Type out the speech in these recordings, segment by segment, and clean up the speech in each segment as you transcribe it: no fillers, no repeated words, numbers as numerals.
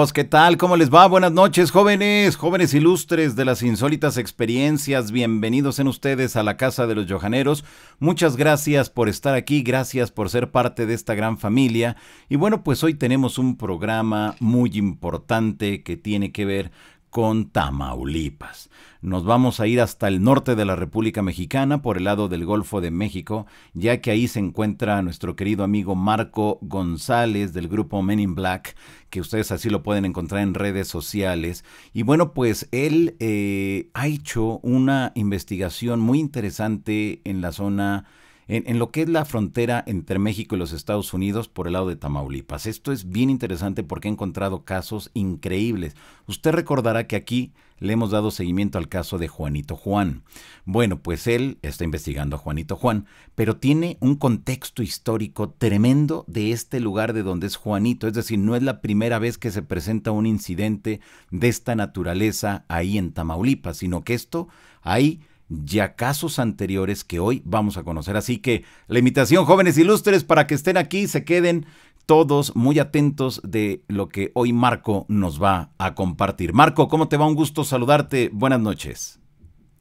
amigos, ¿qué tal? ¿Cómo les va? Buenas noches, jóvenes, jóvenes ilustres de las insólitas experiencias. Bienvenidos sean ustedes a la Casa de los Yojaneros. Muchas gracias por estar aquí, gracias por ser parte de esta gran familia. Y bueno, pues hoy tenemos un programa muy importante que tiene que ver con Tamaulipas. Nos vamos a ir hasta el norte de la República Mexicana, por el lado del Golfo de México, ya que ahí se encuentra nuestro querido amigo Marco González del grupo Men in Black, que ustedes así lo pueden encontrar en redes sociales. Y bueno, pues él ha hecho una investigación muy interesante en la zona, en lo que es la frontera entre México y los Estados Unidos por el lado de Tamaulipas. Esto es bien interesante porque ha encontrado casos increíbles. Usted recordará que aquí le hemos dado seguimiento al caso de Juanito Juan. Bueno, pues él está investigando a Juanito Juan, pero tiene un contexto histórico tremendo de este lugar de donde es Juanito. Es decir, no es la primera vez que se presenta un incidente de esta naturaleza ahí en Tamaulipas, sino que esto hay ya casos anteriores que hoy vamos a conocer. Así que la invitación, jóvenes ilustres, para que estén aquí, se queden todos muy atentos de lo que hoy Marco nos va a compartir. Marco, ¿cómo te va? Un gusto saludarte. Buenas noches.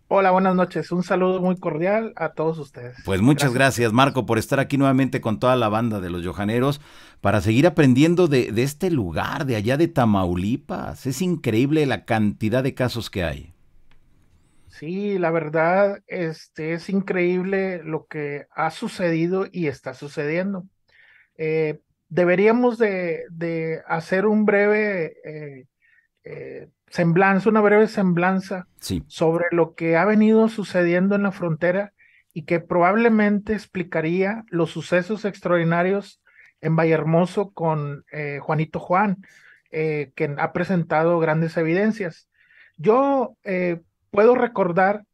Hola, buenas noches. Un saludo muy cordial a todos ustedes. Pues muchas Gracias. gracias, Marco, por estar aquí nuevamente con toda la banda de los Yojaneros para seguir aprendiendo de este lugar, de allá de Tamaulipas. Es increíble la cantidad de casos que hay. Sí, la verdad, es increíble lo que ha sucedido y está sucediendo. Deberíamos de hacer un breve semblanza, una breve semblanza Sí, sobre lo que ha venido sucediendo en la frontera y que probablemente explicaría los sucesos extraordinarios en Vallehermoso con Juanito Juan, que ha presentado grandes evidencias. Yo puedo recordar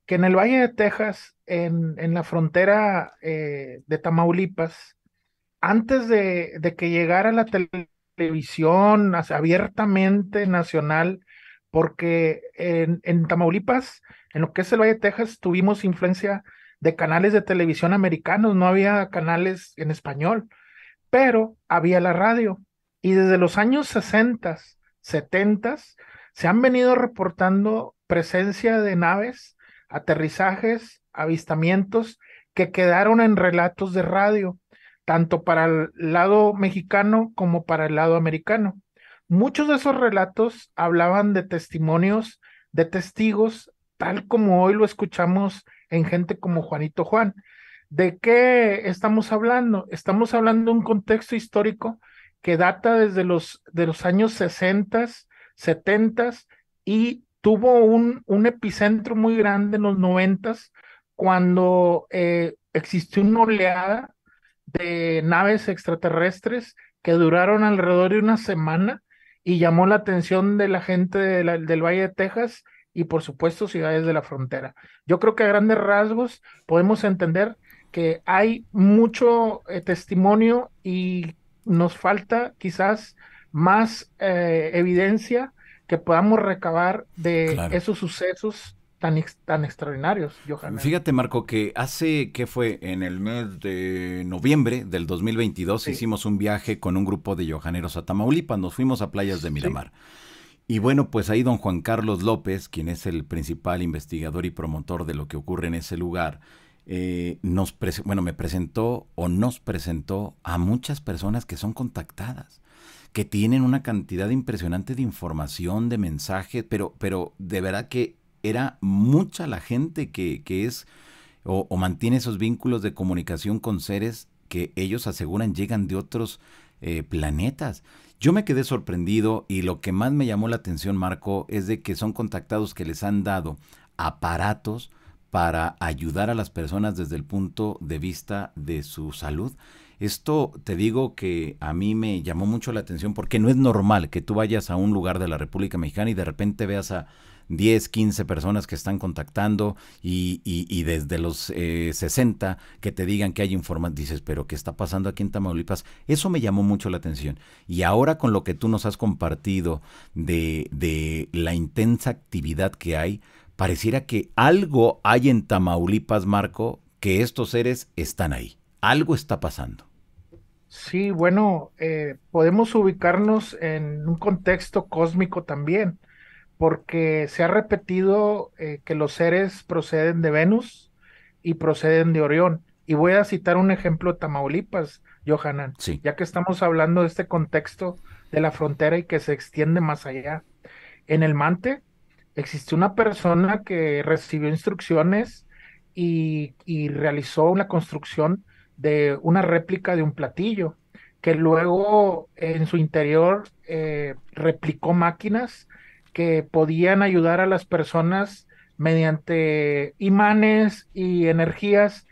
que en el Valle de Texas, en la frontera de Tamaulipas, antes de que llegara la televisión abiertamente nacional, porque en Tamaulipas, en lo que es el Valle de Texas, tuvimos influencia de canales de televisión americanos, no había canales en español, pero había la radio. Y desde los años 60, 70, se han venido reportando presencia de naves, aterrizajes, avistamientos que quedaron en relatos de radio, tanto para el lado mexicano como para el lado americano. Muchos de esos relatos hablaban de testimonios de testigos, tal como hoy lo escuchamos en gente como Juanito Juan. ¿De qué estamos hablando? Estamos hablando de un contexto histórico que data desde de los años 60, 70 y tuvo un epicentro muy grande en los 90 cuando existió una oleada de naves extraterrestres que duraron alrededor de una semana y llamó la atención de la gente del Valle de Texas y por supuesto ciudades de la frontera. Yo creo que a grandes rasgos podemos entender que hay mucho testimonio y nos falta quizás más evidencia que podamos recabar de claro. esos sucesos tan extraordinarios, Johanna. Fíjate, Marco, que hace, ¿qué fue? En el mes de noviembre del 2022 Sí, hicimos un viaje con un grupo de yojaneros a Tamaulipas, nos fuimos a playas de sí, Miramar. Y bueno, pues ahí don Juan Carlos López, quien es el principal investigador y promotor de lo que ocurre en ese lugar, bueno, me presentó o nos presentó a muchas personas que son contactadas, que tienen una cantidad impresionante de información, de mensajes, pero de verdad que era mucha la gente que es o mantiene esos vínculos de comunicación con seres que ellos aseguran llegan de otros planetas. Yo me quedé sorprendido y lo que más me llamó la atención, Marco, es de que son contactados que les han dado aparatos para ayudar a las personas desde el punto de vista de su salud. Esto te digo que a mí me llamó mucho la atención porque no es normal que tú vayas a un lugar de la República Mexicana y de repente veas a 10, 15 personas que están contactando y desde los 60 que te digan que hay información, dices, pero ¿qué está pasando aquí en Tamaulipas? Eso me llamó mucho la atención. Y ahora con lo que tú nos has compartido de la intensa actividad que hay, pareciera que algo hay en Tamaulipas, Marco, que estos seres están ahí. Algo está pasando. Sí, bueno, podemos ubicarnos en un contexto cósmico también, porque se ha repetido que los seres proceden de Venus y proceden de Orión. Y voy a citar un ejemplo de Tamaulipas, Johanan, Sí. ya que estamos hablando de este contexto de la frontera y que se extiende más allá. En el Mante existió una persona que recibió instrucciones y realizó una construcción de una réplica de un platillo, que luego en su interior replicó máquinas que podían ayudar a las personas mediante imanes y energías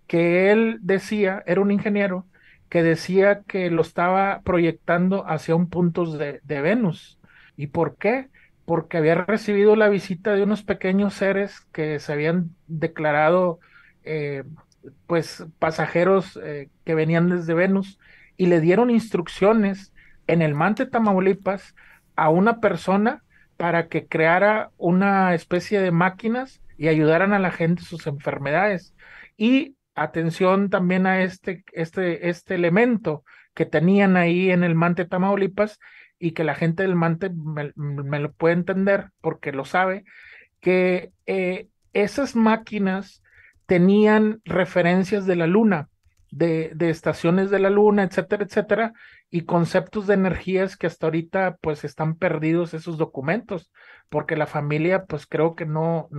que él decía, era un ingeniero, que decía que lo estaba proyectando hacia un punto de Venus. ¿Y por qué? Porque había recibido la visita de unos pequeños seres que se habían declarado eh, pues pasajeros que venían desde Venus y le dieron instrucciones en el Mante, Tamaulipas, a una persona para que creara una especie de máquinas y ayudaran a la gente sus enfermedades. Y atención también a este elemento que tenían ahí en el Mante, Tamaulipas, y que la gente del Mante me lo puede entender porque lo sabe, que esas máquinas tenían referencias de la luna, de estaciones de la luna, etcétera, etcétera, y conceptos de energías que hasta ahorita pues están perdidos esos documentos, porque la familia pues creo que no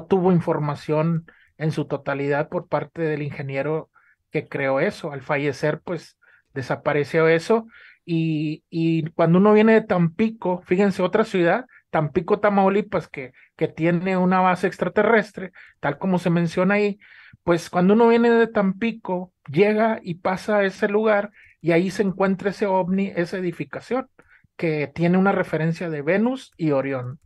tuvo información en su totalidad por parte del ingeniero que creó eso. Al fallecer pues desapareció eso y cuando uno viene de Tampico, fíjense, otra ciudad, Tampico, Tamaulipas, que tiene una base extraterrestre, tal como se menciona ahí, pues cuando uno viene de Tampico, llega y pasa a ese lugar y ahí se encuentra ese ovni, esa edificación, que tiene una referencia de Venus y Orión.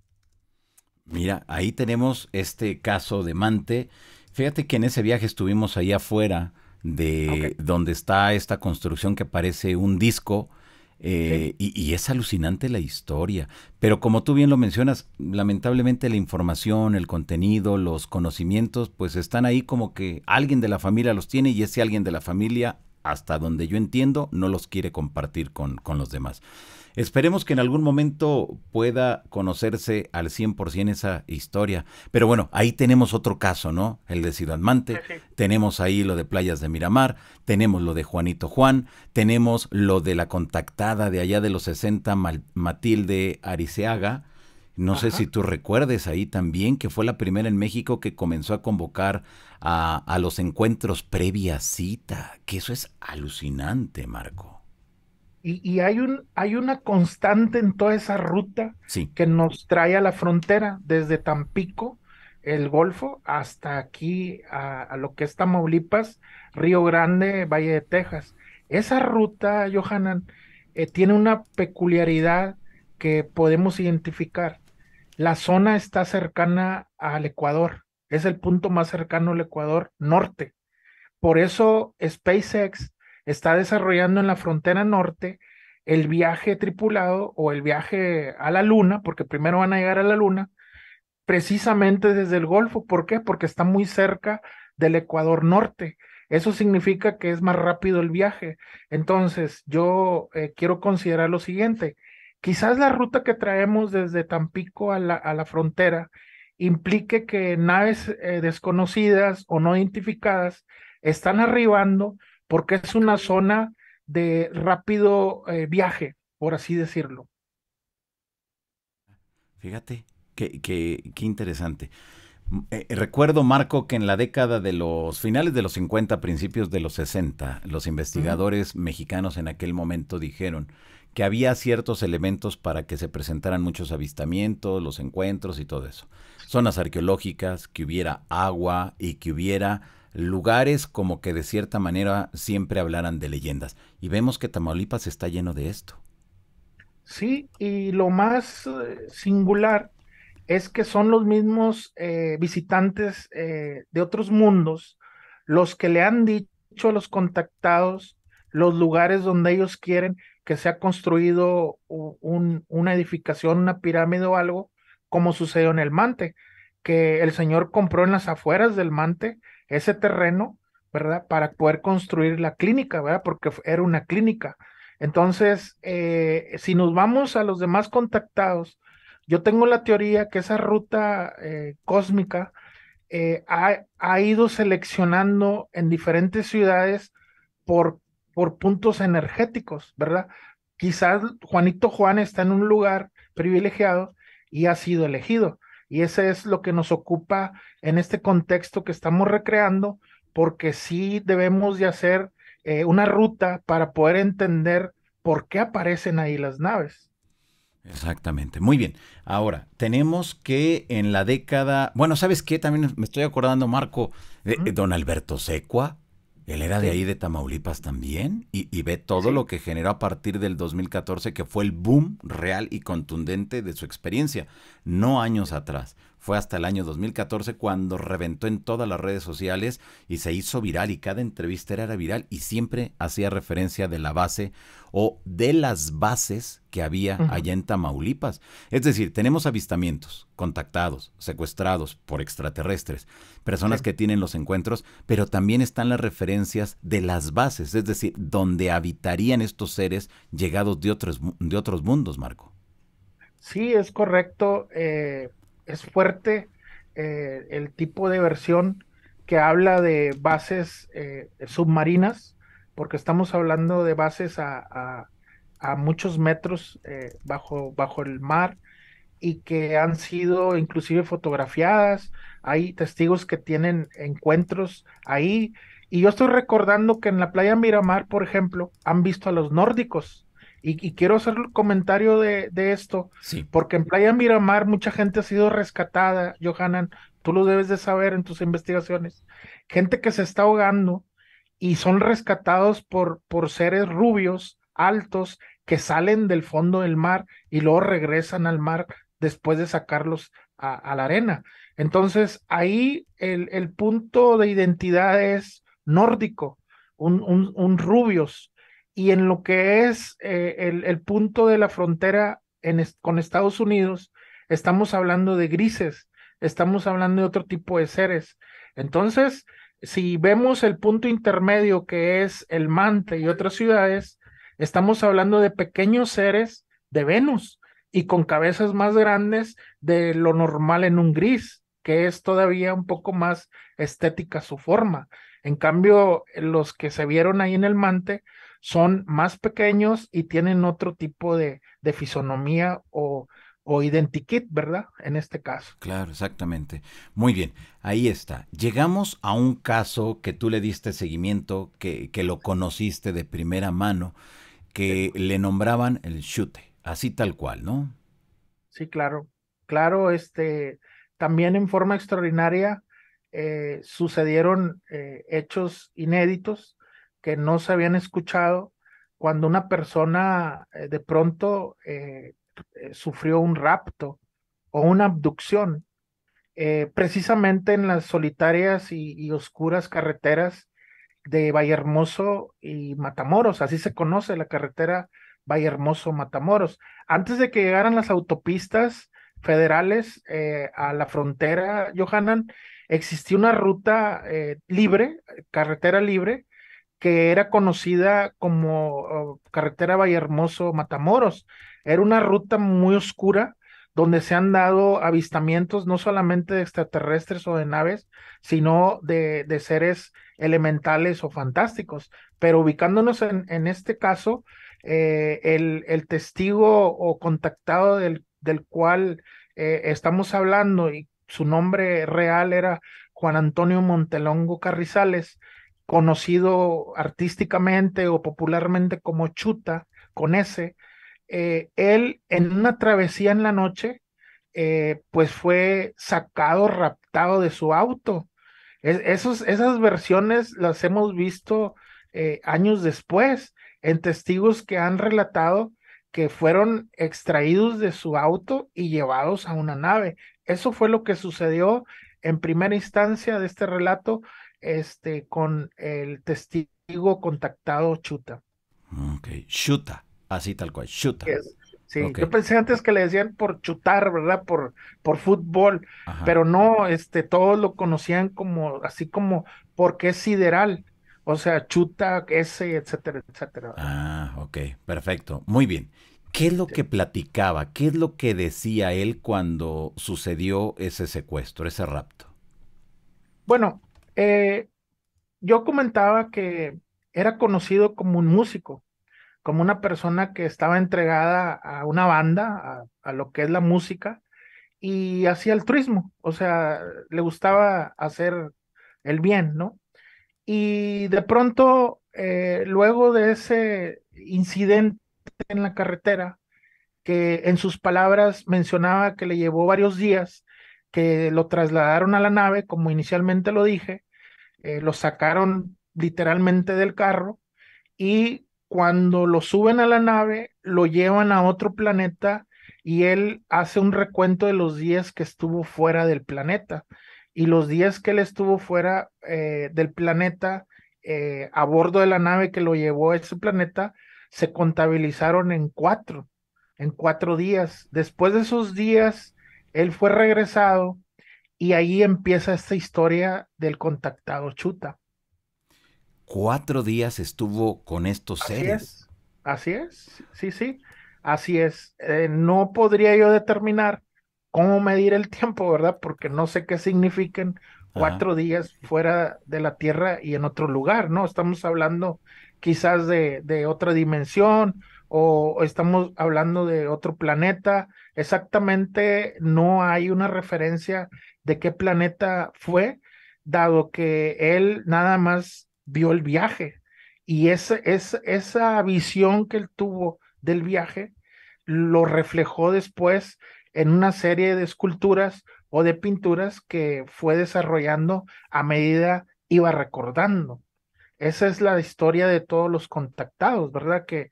Mira, ahí tenemos este caso de Mante. Fíjate que en ese viaje estuvimos ahí afuera Ok, de donde está esta construcción que parece un disco. sí. Y es alucinante la historia. Pero como tú bien lo mencionas, lamentablemente la información, el contenido, los conocimientos, pues están ahí como que alguien de la familia los tiene y ese alguien de la familia, hasta donde yo entiendo, no los quiere compartir con los demás. Esperemos que en algún momento pueda conocerse al 100% esa historia. Pero bueno, ahí tenemos otro caso, ¿no? El de Ciudad Sí, Mante, sí. tenemos ahí lo de Playas de Miramar, tenemos lo de Juanito Juan, tenemos lo de la contactada de allá de los 60, Matilde Ariceaga. No sé si Ajá. tú recuerdes ahí también que fue la primera en México que comenzó a convocar a los encuentros previa cita, que eso es alucinante, Marco. Y hay una constante en toda esa ruta Sí. que nos trae a la frontera, desde Tampico, el Golfo, hasta aquí a lo que es Tamaulipas, Río Grande, Valle de Texas. Esa ruta, Johanan, tiene una peculiaridad que podemos identificar. La zona está cercana al Ecuador, es el punto más cercano al Ecuador norte. Por eso SpaceX está desarrollando en la frontera norte el viaje tripulado o el viaje a la Luna, porque primero van a llegar a la Luna, precisamente desde el Golfo. ¿Por qué? Porque está muy cerca del Ecuador norte. Eso significa que es más rápido el viaje. Entonces, yo quiero considerar lo siguiente. Quizás la ruta que traemos desde Tampico a la frontera implique que naves desconocidas o no identificadas están arribando porque es una zona de rápido viaje, por así decirlo. Fíjate, qué interesante. Recuerdo, Marco, que en la década de los finales de los 50, principios de los 60, los Ujú. investigadores mexicanos en aquel momento dijeron que había ciertos elementos para que se presentaran muchos avistamientos, los encuentros y todo eso. Zonas arqueológicas, que hubiera agua y que hubiera lugares como que de cierta manera siempre hablaran de leyendas. Y vemos que Tamaulipas está lleno de esto. Sí, y lo más singular es que son los mismos visitantes de otros mundos los que le han dicho a los contactados los lugares donde ellos quieren que sea construido una edificación, una pirámide o algo, como sucedió en el Mante, que el señor compró en las afueras del Mante ese terreno ¿verdad? Para poder construir la clínica, ¿verdad? Porque era una clínica. Entonces, si nos vamos a los demás contactados, yo tengo la teoría que esa ruta cósmica ha ido seleccionando en diferentes ciudades por, por puntos energéticos, ¿verdad? Quizás Juanito Juan está en un lugar privilegiado y ha sido elegido. Y ese es lo que nos ocupa en este contexto que estamos recreando, porque sí debemos de hacer una ruta para poder entender por qué aparecen ahí las naves. Exactamente. Muy bien. Ahora, tenemos que en la década, bueno, ¿sabes qué? También me estoy acordando, Marco, de Ujú. don Alberto Secua. Él era de Sí, ahí de Tamaulipas también y ve todo lo sí. que generó a partir del 2014, que fue el boom real y contundente de su experiencia. No años atrás. Fue hasta el año 2014 cuando reventó en todas las redes sociales y se hizo viral y cada entrevista era viral y siempre hacía referencia de la base o de las bases que había Ujú. allá en Tamaulipas. Es decir, tenemos avistamientos, contactados, secuestrados por extraterrestres, Sí. personas que tienen los encuentros, pero también están las referencias de las bases, es decir, donde habitarían estos seres llegados de otros mundos, Marco. Sí, es correcto. Es fuerte el tipo de versión que habla de bases submarinas, porque estamos hablando de bases a muchos metros bajo el mar y que han sido inclusive fotografiadas. Hay testigos que tienen encuentros ahí. Y yo estoy recordando que en la playa Miramar, por ejemplo, han visto a los nórdicos. Y quiero hacer el comentario de esto, Sí. porque en Playa Miramar mucha gente ha sido rescatada, Johanan, tú lo debes de saber en tus investigaciones. Gente que se está ahogando y son rescatados por seres rubios, altos, que salen del fondo del mar y luego regresan al mar después de sacarlos a la arena. Entonces, ahí el punto de identidad es nórdico, un rubios. Y en lo que es el punto de la frontera con Estados Unidos, estamos hablando de grises, estamos hablando de otro tipo de seres. Entonces, si vemos el punto intermedio que es el Mante y otras ciudades, estamos hablando de pequeños seres de Venus y con cabezas más grandes de lo normal en un gris, que es todavía un poco más estética su forma. En cambio, los que se vieron ahí en el Mante son más pequeños y tienen otro tipo de fisonomía o identikit, ¿verdad? En este caso. Claro, exactamente. Muy bien, ahí está. Llegamos a un caso que tú le diste seguimiento, que lo conociste de primera mano, Sí, que le nombraban el chute, así tal cual, ¿no? sí, claro. Claro, también en forma extraordinaria sucedieron hechos inéditos que no se habían escuchado cuando una persona de pronto sufrió un rapto o una abducción, precisamente en las solitarias y oscuras carreteras de Vallehermoso y Matamoros, así se conoce la carretera Vallehermoso-Matamoros. Antes de que llegaran las autopistas federales a la frontera, Johanan, existía una ruta libre, carretera libre, que era conocida como carretera Vallehermoso-Matamoros. Era una ruta muy oscura donde se han dado avistamientos no solamente de extraterrestres o de naves, sino de seres elementales o fantásticos. Pero ubicándonos en este caso, el testigo o contactado del cual estamos hablando y su nombre real era Juan Antonio Montelongo Carrizales, conocido artísticamente o popularmente como Chuta, con S, él en una travesía en la noche, pues fue sacado, raptado de su auto. Esas versiones las hemos visto años después en testigos que han relatado que fueron extraídos de su auto y llevados a una nave. Eso fue lo que sucedió en primera instancia de este relato, con el testigo contactado Chuta. Ok, chuta, así tal cual, chuta. Sí, Ok. yo pensé antes que le decían por chutar, ¿verdad? Por fútbol, Ajá. pero no, todos lo conocían como, así como, porque es sideral, o sea, chuta, ese, etcétera, etcétera, ¿verdad? Ah, ok, perfecto. Muy bien. ¿Qué es lo Sí. que platicaba? ¿Qué es lo que decía él cuando sucedió ese secuestro, ese rapto? Bueno, yo comentaba que era conocido como un músico, como una persona que estaba entregada a una banda, a lo que es la música, y hacía altruismo, o sea, le gustaba hacer el bien, ¿no? Y de pronto, luego de ese incidente en la carretera, que en sus palabras mencionaba que le llevó varios días, que lo trasladaron a la nave, como inicialmente lo dije, lo sacaron literalmente del carro y cuando lo suben a la nave, lo llevan a otro planeta y él hace un recuento de los días que estuvo fuera del planeta. Y los días que él estuvo fuera del planeta, a bordo de la nave que lo llevó a ese planeta, se contabilizaron en 4 días. Después de esos días, él fue regresado y ahí empieza esta historia del contactado Chuta. 4 días estuvo con estos seres. Así es, sí, sí, así es. No podría yo determinar cómo medir el tiempo, ¿verdad? Porque no sé qué significan Ajá. 4 días fuera de la Tierra y en otro lugar, ¿no? Estamos hablando quizás de otra dimensión o estamos hablando de otro planeta. Exactamente no hay una referencia de qué planeta fue, dado que él nada más vio el viaje. Y esa visión que él tuvo del viaje lo reflejó después en una serie de esculturas o de pinturas que fue desarrollando a medida iba recordando. Esa es la historia de todos los contactados, ¿verdad? Que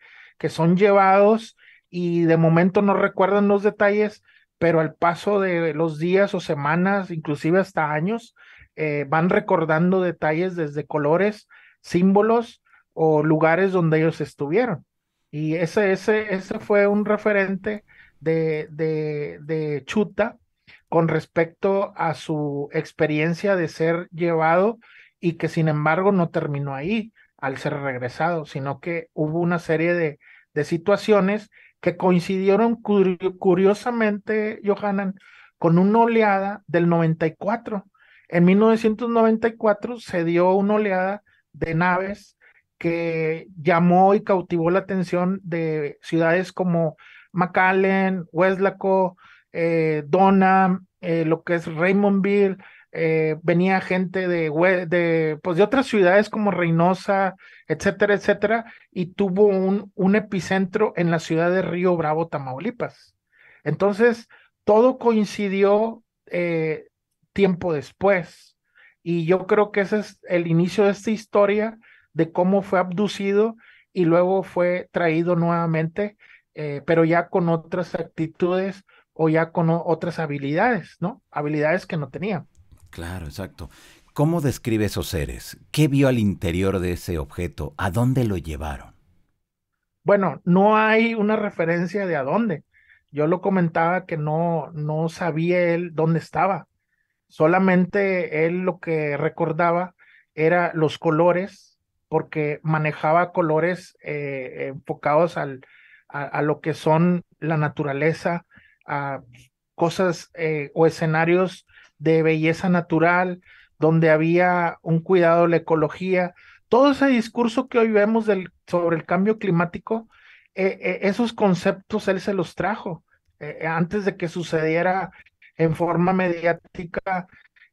son llevados y de momento no recuerdan los detalles, pero al paso de los días o semanas, inclusive hasta años, van recordando detalles desde colores, símbolos o lugares donde ellos estuvieron. Y ese fue un referente de Chuta con respecto a su experiencia de ser llevado y que sin embargo no terminó ahí al ser regresado, sino que hubo una serie de situaciones que coincidieron curiosamente, Johanan, con una oleada del 94. En 1994 se dio una oleada de naves que llamó y cautivó la atención de ciudades como McAllen, Weslaco, Dona, lo que es Raymondville, venía gente pues de otras ciudades como Reynosa, etcétera, etcétera, y tuvo un epicentro en la ciudad de Río Bravo, Tamaulipas. Entonces, todo coincidió tiempo después, y yo creo que ese es el inicio de esta historia de cómo fue abducido y luego fue traído nuevamente, pero ya con otras actitudes o ya con otras habilidades, ¿no? Habilidades que no tenía. Claro, exacto. ¿Cómo describe esos seres? ¿Qué vio al interior de ese objeto? ¿A dónde lo llevaron? Bueno, no hay una referencia de a dónde. Yo lo comentaba que no sabía él dónde estaba. Solamente él lo que recordaba era los colores, porque manejaba colores enfocados a lo que son la naturaleza, a cosas o escenarios de belleza natural, donde había un cuidado de la ecología. Todo ese discurso que hoy vemos sobre el cambio climático, esos conceptos él se los trajo antes de que sucediera en forma mediática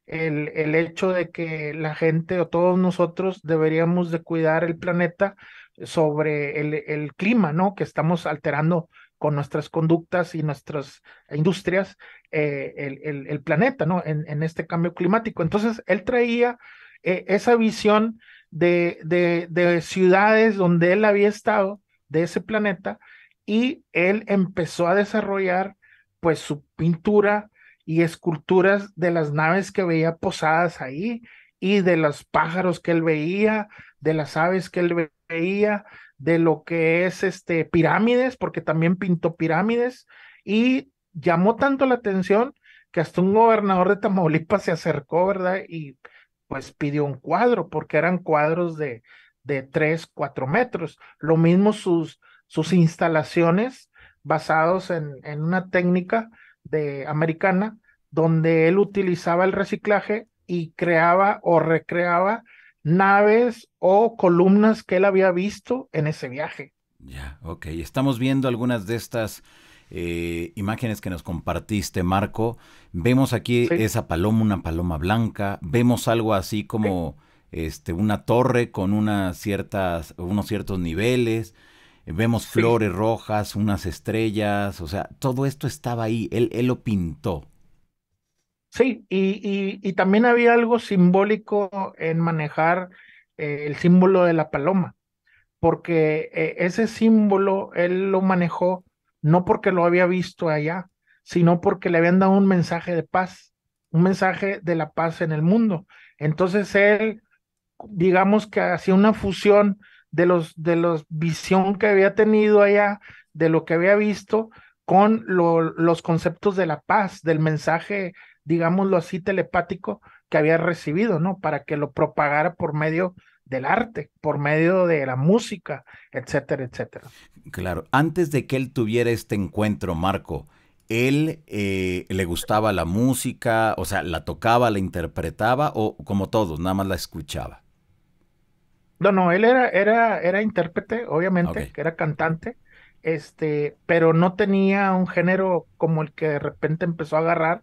el hecho de que la gente o todos nosotros deberíamos de cuidar el planeta sobre el clima, ¿no? Que estamos alterando con nuestras conductas y nuestras industrias el planeta, ¿no? En este cambio climático. Entonces, él traía esa visión de ciudades donde él había estado, de ese planeta, y él empezó a desarrollar pues su pintura y esculturas de las naves que veía posadas ahí y de los pájaros que él veía, de las aves que él veía, de lo que es pirámides, porque también pintó pirámides, y llamó tanto la atención que hasta un gobernador de Tamaulipas se acercó, ¿verdad? Y pues pidió un cuadro, porque eran cuadros de 3, 4 metros. Lo mismo sus instalaciones basados en una técnica americana, donde él utilizaba el reciclaje y creaba o recreaba naves o columnas que él había visto en ese viaje. Ya, ok. Estamos viendo algunas de estas imágenes que nos compartiste, Marco. Vemos aquí Sí, esa paloma, una paloma blanca. Vemos algo así sí, como una torre con unos ciertos niveles. Vemos sí. flores rojas, unas estrellas. O sea, todo esto estaba ahí. Él lo pintó. Sí, y también había algo simbólico en manejar el símbolo de la paloma, porque ese símbolo él lo manejó no porque lo había visto allá, sino porque le habían dado un mensaje de paz, un mensaje de la paz en el mundo. Entonces él, digamos que hacía una fusión de los visión que había tenido allá, de lo que había visto, con los conceptos de la paz, del mensaje, digámoslo así, telepático que había recibido, ¿no? Para que lo propagara por medio del arte, por medio de la música, etcétera, etcétera. Claro, antes de que él tuviera este encuentro, Marco, ¿él le gustaba la música? O sea, ¿la tocaba, la interpretaba o como todos, nada más la escuchaba? No, no, él era intérprete, Ok. obviamente, que era cantante, pero no tenía un género como el que de repente empezó a agarrar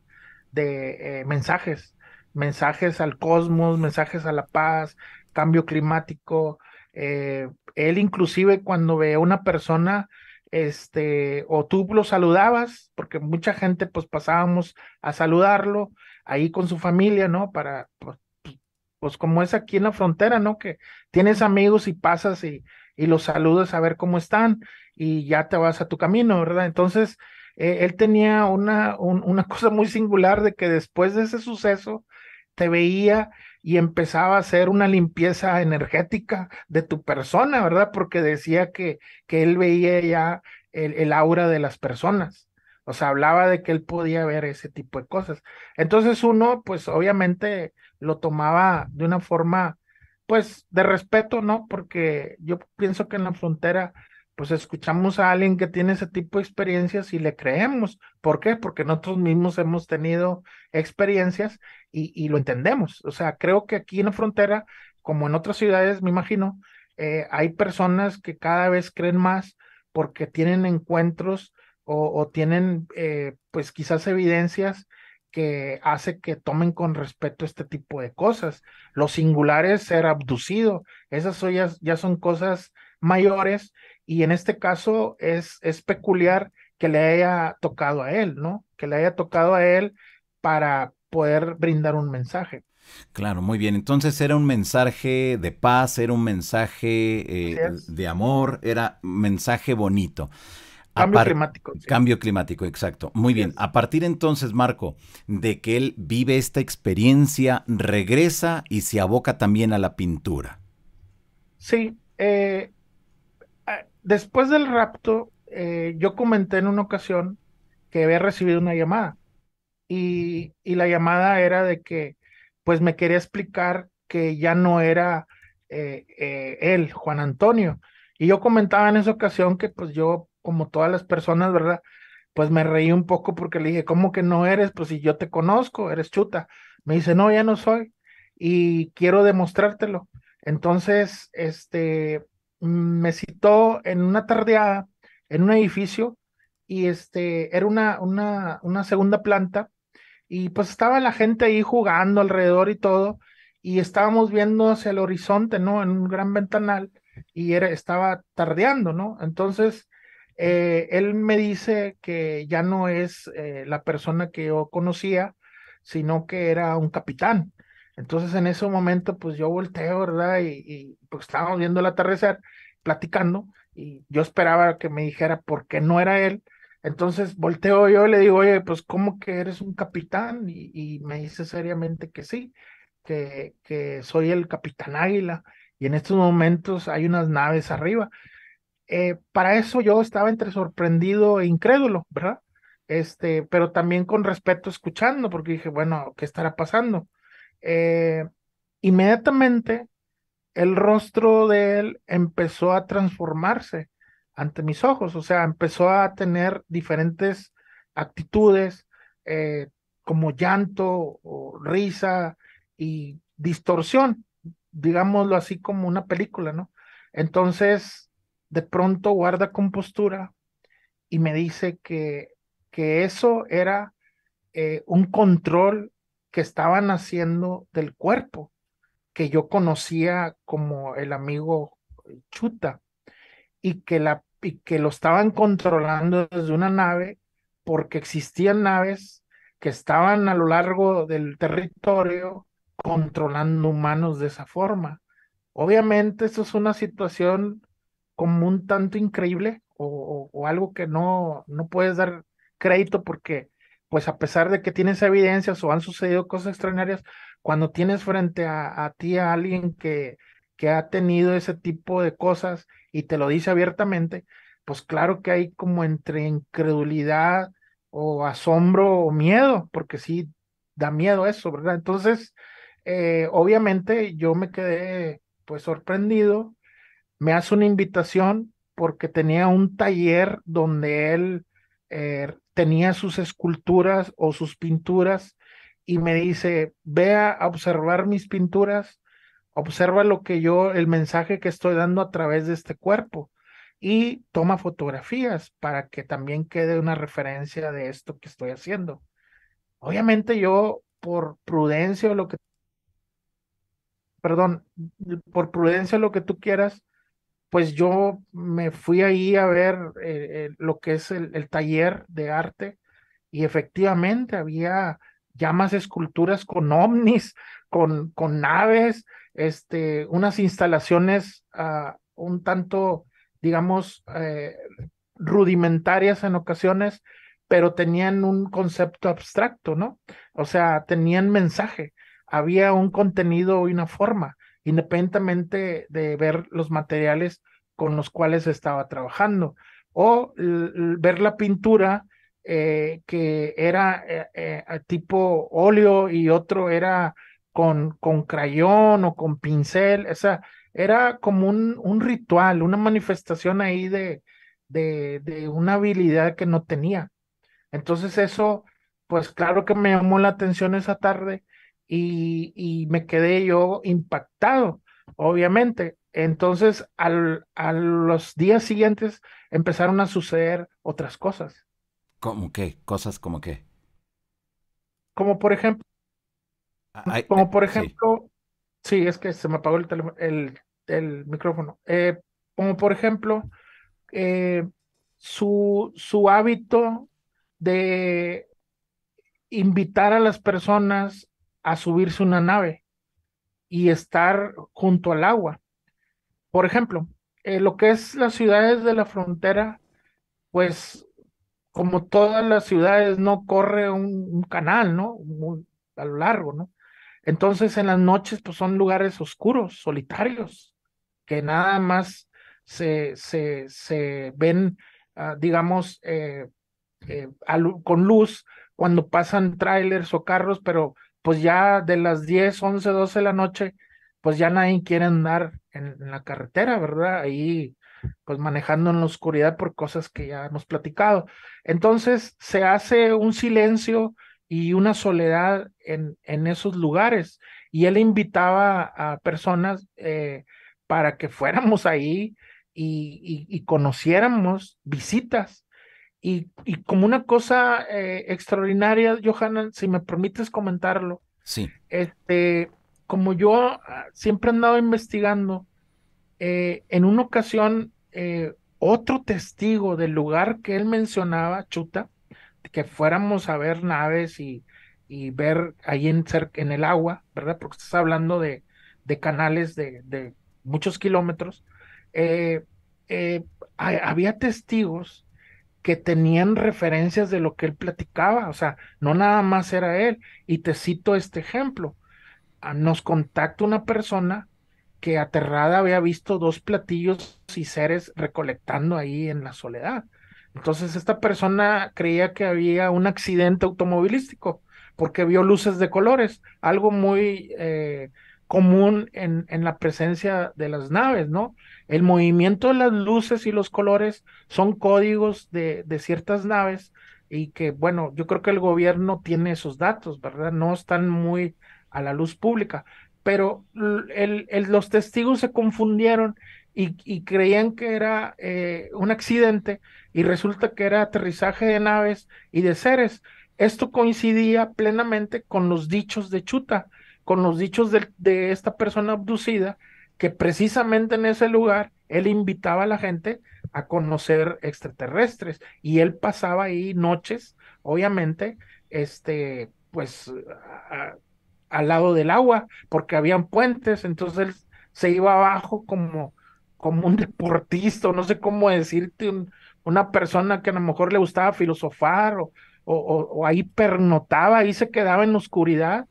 de mensajes al cosmos, mensajes a la paz, cambio climático. Él inclusive cuando ve a una persona, o tú lo saludabas, porque mucha gente pues pasábamos a saludarlo ahí con su familia, ¿no? Para, pues como es aquí en la frontera, ¿no? Que tienes amigos y pasas y los saludas a ver cómo están y ya te vas a tu camino, ¿verdad? Entonces, él tenía una cosa muy singular de que después de ese suceso te veía y empezaba a hacer una limpieza energética de tu persona, ¿verdad? Porque decía que él veía ya el aura de las personas. O sea, hablaba de que él podía ver ese tipo de cosas. Entonces uno, pues obviamente lo tomaba de una forma, pues, de respeto, ¿no? Porque yo pienso que en la frontera, pues, escuchamos a alguien que tiene ese tipo de experiencias y le creemos. ¿Por qué? Porque nosotros mismos hemos tenido experiencias y lo entendemos. O sea, creo que aquí en la frontera, como en otras ciudades, me imagino, hay personas que cada vez creen más porque tienen encuentros o tienen, pues, quizás evidencias que hace que tomen con respeto este tipo de cosas. Lo singular es ser abducido, ya son cosas mayores y en este caso es peculiar que le haya tocado a él, ¿no? Que le haya tocado a él para poder brindar un mensaje. Claro, muy bien. Entonces era un mensaje de paz, era un mensaje Así es. de amor, era un mensaje bonito. A Cambio par- climático, sí. Cambio climático, exacto. Muy Así bien. es. A partir entonces, Marco, de que él vive esta experiencia, regresa y se aboca también a la pintura. Sí, después del rapto, yo comenté en una ocasión que había recibido una llamada y la llamada era de que pues me quería explicar que ya no era él, Juan Antonio. Y yo comentaba en esa ocasión que pues yo, como todas las personas, ¿verdad? Pues me reí un poco porque le dije, ¿cómo que no eres? Pues si yo te conozco, eres Chuta. Me dice, no, ya no soy y quiero demostrártelo. Entonces, me citó en una tardeada en un edificio y era una segunda planta y pues estaba la gente ahí jugando alrededor y todo, y estábamos viendo hacia el horizonte, ¿no? En un gran ventanal, y estaba tardeando, ¿no? Entonces, él me dice que ya no es la persona que yo conocía, sino que era un capitán. Entonces, en ese momento, pues yo volteo, ¿verdad? Pues estábamos viendo el atardecer, platicando, y yo esperaba que me dijera por qué no era él. Entonces volteo yo y le digo, oye, pues ¿cómo que eres un capitán? Y me dice seriamente que sí, que soy el capitán Águila y en estos momentos hay unas naves arriba. Para eso yo estaba entre sorprendido e incrédulo, ¿verdad? Pero también con respeto escuchando, porque dije, bueno, ¿qué estará pasando? Eh, Inmediatamente el rostro de él empezó a transformarse ante mis ojos, o sea, empezó a tener diferentes actitudes, eh, como llanto o risa y distorsión, digámoslo así como una película, ¿no? Entonces, de pronto guarda compostura y me dice que eso era un control que estaban haciendo del cuerpo que yo conocía como el amigo Chuta y que lo estaban controlando desde una nave porque existían naves que estaban a lo largo del territorio controlando humanos de esa forma. Obviamente, esto es una situación como un tanto increíble o algo que no puedes dar crédito porque, pues a pesar de que tienes evidencias o han sucedido cosas extraordinarias, cuando tienes frente a ti a alguien que ha tenido ese tipo de cosas y te lo dice abiertamente, pues claro que hay como entre incredulidad o asombro o miedo, porque sí da miedo eso, ¿verdad? Entonces, obviamente yo me quedé pues sorprendido, me hace una invitación porque tenía un taller donde él tenía sus esculturas o sus pinturas y me dice, ve a observar mis pinturas, observa lo que yo, el mensaje que estoy dando a través de este cuerpo y toma fotografías para que también quede una referencia de esto que estoy haciendo. Obviamente yo, por prudencia o lo que, perdón, por prudencia o lo que tú quieras, pues yo me fui ahí a ver lo que es el taller de arte y efectivamente había ya más esculturas con ovnis, con naves, unas instalaciones un tanto, digamos, rudimentarias en ocasiones, pero tenían un concepto abstracto, ¿no? O sea, tenían mensaje, había un contenido y una forma, independientemente de ver los materiales con los cuales estaba trabajando, o ver la pintura que era tipo óleo y otro era con crayón o con pincel, o sea, era como un ritual, una manifestación ahí de una habilidad que no tenía. Entonces eso, pues claro que me llamó la atención esa tarde y me quedé yo impactado, obviamente. Entonces, a los días siguientes empezaron a suceder otras cosas, ¿Cómo qué? Cosas como qué. como por ejemplo, Ay, como por sí. ejemplo, sí, es que se me apagó el micrófono. Como por ejemplo, eh, su hábito de invitar a las personas a subirse a una nave y estar junto al agua. Por ejemplo, lo que es las ciudades de la frontera, pues como todas las ciudades no corre un canal, ¿no? A lo largo, ¿no? Entonces en las noches pues son lugares oscuros, solitarios, que nada más se ven, digamos, con luz cuando pasan trailers o carros, pero pues ya de las 10 11 12 de la noche, pues ya nadie quiere andar en la carretera, ¿verdad? Ahí pues manejando en la oscuridad por cosas que ya hemos platicado. Entonces se hace un silencio y una soledad en esos lugares. Y él invitaba a personas para que fuéramos ahí y conociéramos visitas. Y como una cosa extraordinaria, Johanna, si me permites comentarlo, Sí. este, como yo siempre he andado investigando, en una ocasión, otro testigo del lugar que él mencionaba, Chuta, que fuéramos a ver naves y ver ahí en el agua, ¿verdad? Porque estás hablando de canales de muchos kilómetros. eh, eh, Había testigos que tenían referencias de lo que él platicaba, o sea, no nada más era él. Y te cito este ejemplo. Nos contacta una persona que aterrada había visto dos platillos y seres recolectando ahí en la soledad. Entonces esta persona creía que había un accidente automovilístico porque vio luces de colores, algo muy común en la presencia de las naves, ¿no? El movimiento de las luces y los colores son códigos de ciertas naves y que, bueno, yo creo que el gobierno tiene esos datos, ¿verdad? No están muy a la luz pública, pero los testigos se confundieron y creían que era un accidente y resulta que era aterrizaje de naves y de seres. Esto coincidía plenamente con los dichos de Chuta, con los dichos de esta persona abducida, que precisamente en ese lugar él invitaba a la gente a conocer extraterrestres y él pasaba ahí noches, obviamente, pues al lado del agua, porque habían puentes, entonces él se iba abajo como un deportista, o no sé cómo decirte, una persona que a lo mejor le gustaba filosofar o ahí pernotaba, ahí se quedaba en la oscuridad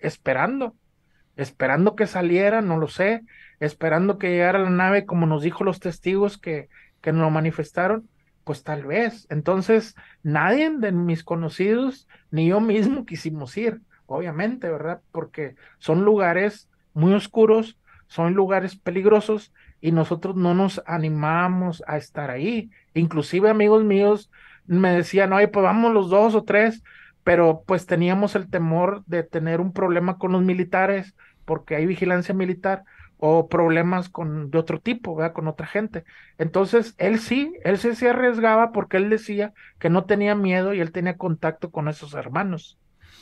esperando que saliera, no lo sé, esperando que llegara la nave, como nos dijo los testigos que nos lo manifestaron, pues tal vez. Entonces, nadie de mis conocidos, ni yo mismo quisimos ir, obviamente, ¿verdad? Porque son lugares muy oscuros, son lugares peligrosos y nosotros no nos animamos a estar ahí. Inclusive amigos míos me decían, oye, pues vamos los dos o tres, pero pues teníamos el temor de tener un problema con los militares porque hay vigilancia militar o problemas de otro tipo, ¿verdad? Con otra gente. Entonces, él sí se arriesgaba porque él decía que no tenía miedo y él tenía contacto con esos hermanos.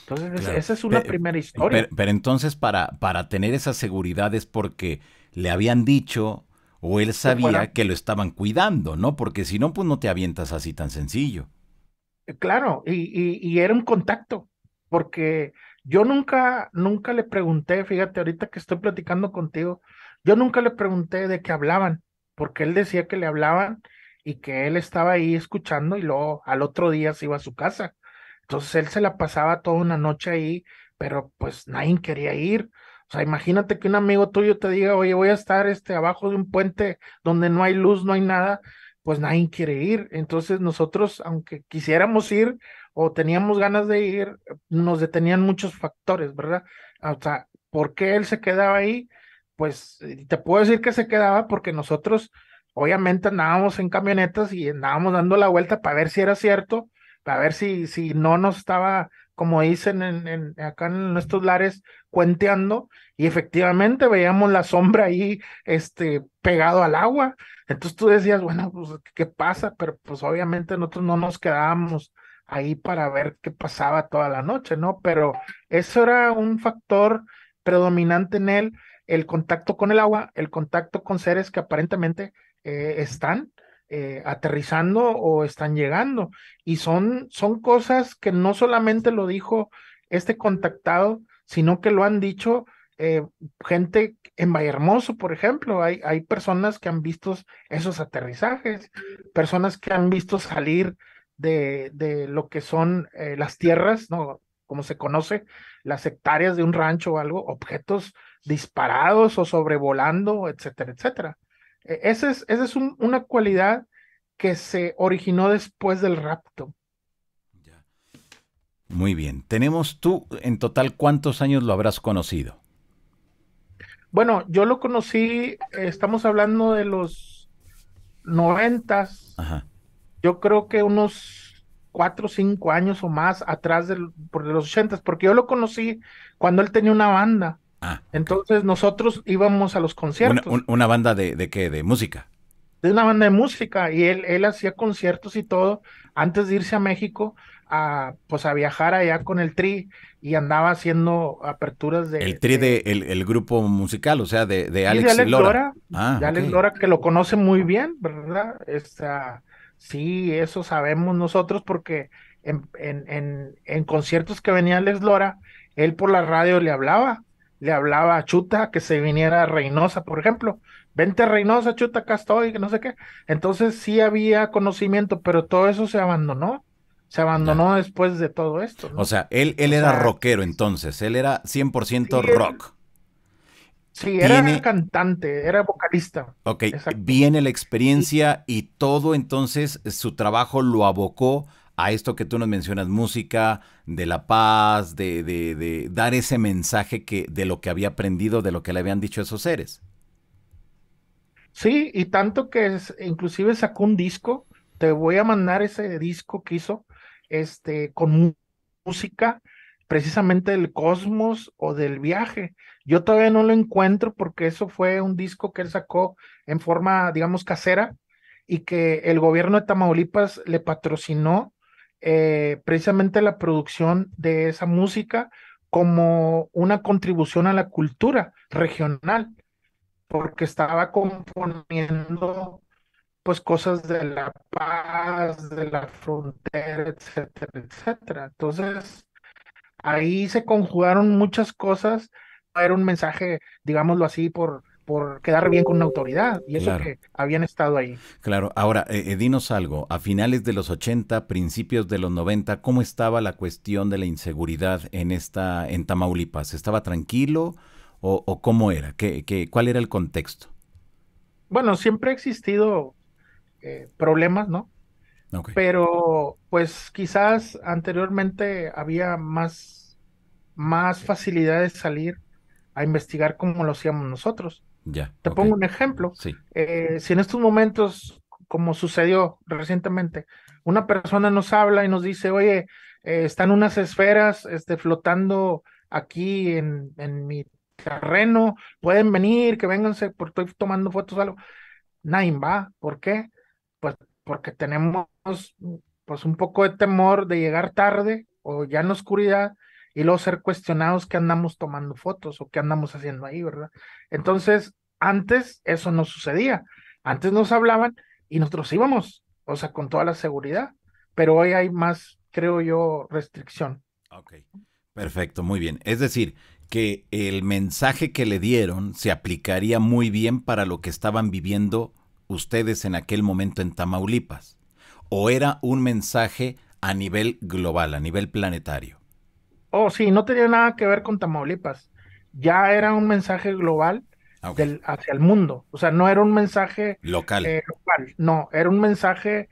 Entonces, Claro. esa es una primera historia. Pero entonces para tener esa seguridad es porque le habían dicho o él Que fuera, sabía que lo estaban cuidando, ¿no? Porque si no, pues no te avientas así tan sencillo. claro, y era un contacto, porque yo nunca le pregunté, fíjate, ahorita que estoy platicando contigo, yo nunca le pregunté de qué hablaban, porque él decía que le hablaban y que él estaba ahí escuchando y luego al otro día se iba a su casa. Entonces él se la pasaba toda una noche ahí, pero pues nadie quería ir. O sea, imagínate que un amigo tuyo te diga, oye, voy a estar abajo de un puente donde no hay luz, no hay nada, pues nadie quiere ir. Entonces nosotros, aunque quisiéramos ir o teníamos ganas de ir, nos detenían muchos factores, ¿verdad? O sea, ¿por qué él se quedaba ahí? Pues te puedo decir que se quedaba porque nosotros obviamente andábamos en camionetas y andábamos dando la vuelta para ver si era cierto, para ver si no nos estaba, como dicen acá en estos lares, cuenteando, y efectivamente veíamos la sombra ahí, pegado al agua. Entonces tú decías, bueno, pues, ¿qué pasa? Pero pues obviamente nosotros no nos quedábamos ahí para ver qué pasaba toda la noche, ¿no? Pero eso era un factor predominante en él, el contacto con el agua, el contacto con seres que aparentemente están aterrizando o están llegando. Y son cosas que no solamente lo dijo este contactado, sino que lo han dicho eh, gente en Vallehermoso, por ejemplo. Hay personas que han visto esos aterrizajes, personas que han visto salir de lo que son las tierras, ¿no? Como se conoce, las hectáreas de un rancho o algo, objetos disparados o sobrevolando, etcétera, etcétera. Esa es una cualidad que se originó después del rapto. Ya. Muy bien. Tenemos tú, en total, ¿cuántos años lo habrás conocido? Bueno, yo lo conocí, estamos hablando de los 90. Ajá. Yo creo que unos 4 o 5 años o más atrás por de los 80, porque yo lo conocí cuando él tenía una banda. Ah, ok. Entonces nosotros íbamos a los conciertos Una banda de qué? ¿De música? de una banda de música y él hacía conciertos y todo antes de irse a México pues a viajar allá con el Tri y andaba haciendo aperturas El Tri el grupo musical, o sea, de y de Alex Alex Lora. Lora, Ah, de ok. Alex Lora que lo conoce muy bien, ¿verdad? Sí, eso sabemos nosotros porque en conciertos que venía Alex Lora, él por la radio le hablaba a Chuta que se viniera a Reynosa, por ejemplo. Vente a Reynosa, Chuta, acá estoy, que no sé qué. Entonces sí había conocimiento, pero todo eso se Ya. abandonó después de todo esto, O ¿no? sea, él O era sea, rockero entonces, él era 100% sí, rock. Sí, era Tiene, cantante, era vocalista, ok, exacto. viene la Y experiencia y todo entonces su trabajo lo abocó a esto que tú nos mencionas, música de la paz, de dar ese mensaje que, de lo que había aprendido, de lo que le habían dicho esos seres. sí, y tanto que inclusive sacó un disco, te voy a mandar ese disco que hizo, con música precisamente del cosmos o del viaje. Yo todavía no lo encuentro porque eso fue un disco que él sacó en forma, digamos, casera y que el gobierno de Tamaulipas le patrocinó precisamente la producción de esa música como una contribución a la cultura regional porque estaba componiendo pues cosas de la paz, de la frontera, etcétera, etcétera. Entonces, ahí se conjugaron muchas cosas. Era un mensaje, digámoslo así, por quedar bien con una autoridad, y eso Claro. que habían estado ahí. Claro, ahora, dinos algo, a finales de los 80, principios de los 90, ¿cómo estaba la cuestión de la inseguridad en Tamaulipas? ¿Estaba tranquilo o cómo era? ¿Cuál era el contexto? Bueno, siempre ha existido problemas, ¿no? Ok, Pero pues quizás anteriormente había más facilidad de salir a investigar como lo hacíamos nosotros. ya, Te ok, pongo un ejemplo. sí, Si en estos momentos, como sucedió recientemente, una persona nos habla y nos dice, oye, están unas esferas flotando aquí en mi terreno, pueden venir, que vénganse, porque estoy tomando fotos o algo. Nadie va. ¿Por qué? Pues porque tenemos pues un poco de temor de llegar tarde o ya en la oscuridad y luego ser cuestionados que andamos tomando fotos o qué andamos haciendo ahí, ¿verdad? Entonces, antes eso no sucedía. Antes nos hablaban y nosotros íbamos, o sea, con toda la seguridad, pero hoy hay más, creo yo, restricción. ok. Perfecto, muy bien. Es decir, que el mensaje que le dieron se aplicaría muy bien para lo que estaban viviendo ustedes en aquel momento en Tamaulipas. ¿O era un mensaje a nivel global, a nivel planetario? Oh, sí, no tenía nada que ver con Tamaulipas. Ya era un mensaje global Ok, hacia el mundo. O sea, no era un mensaje local, local, no, era un mensaje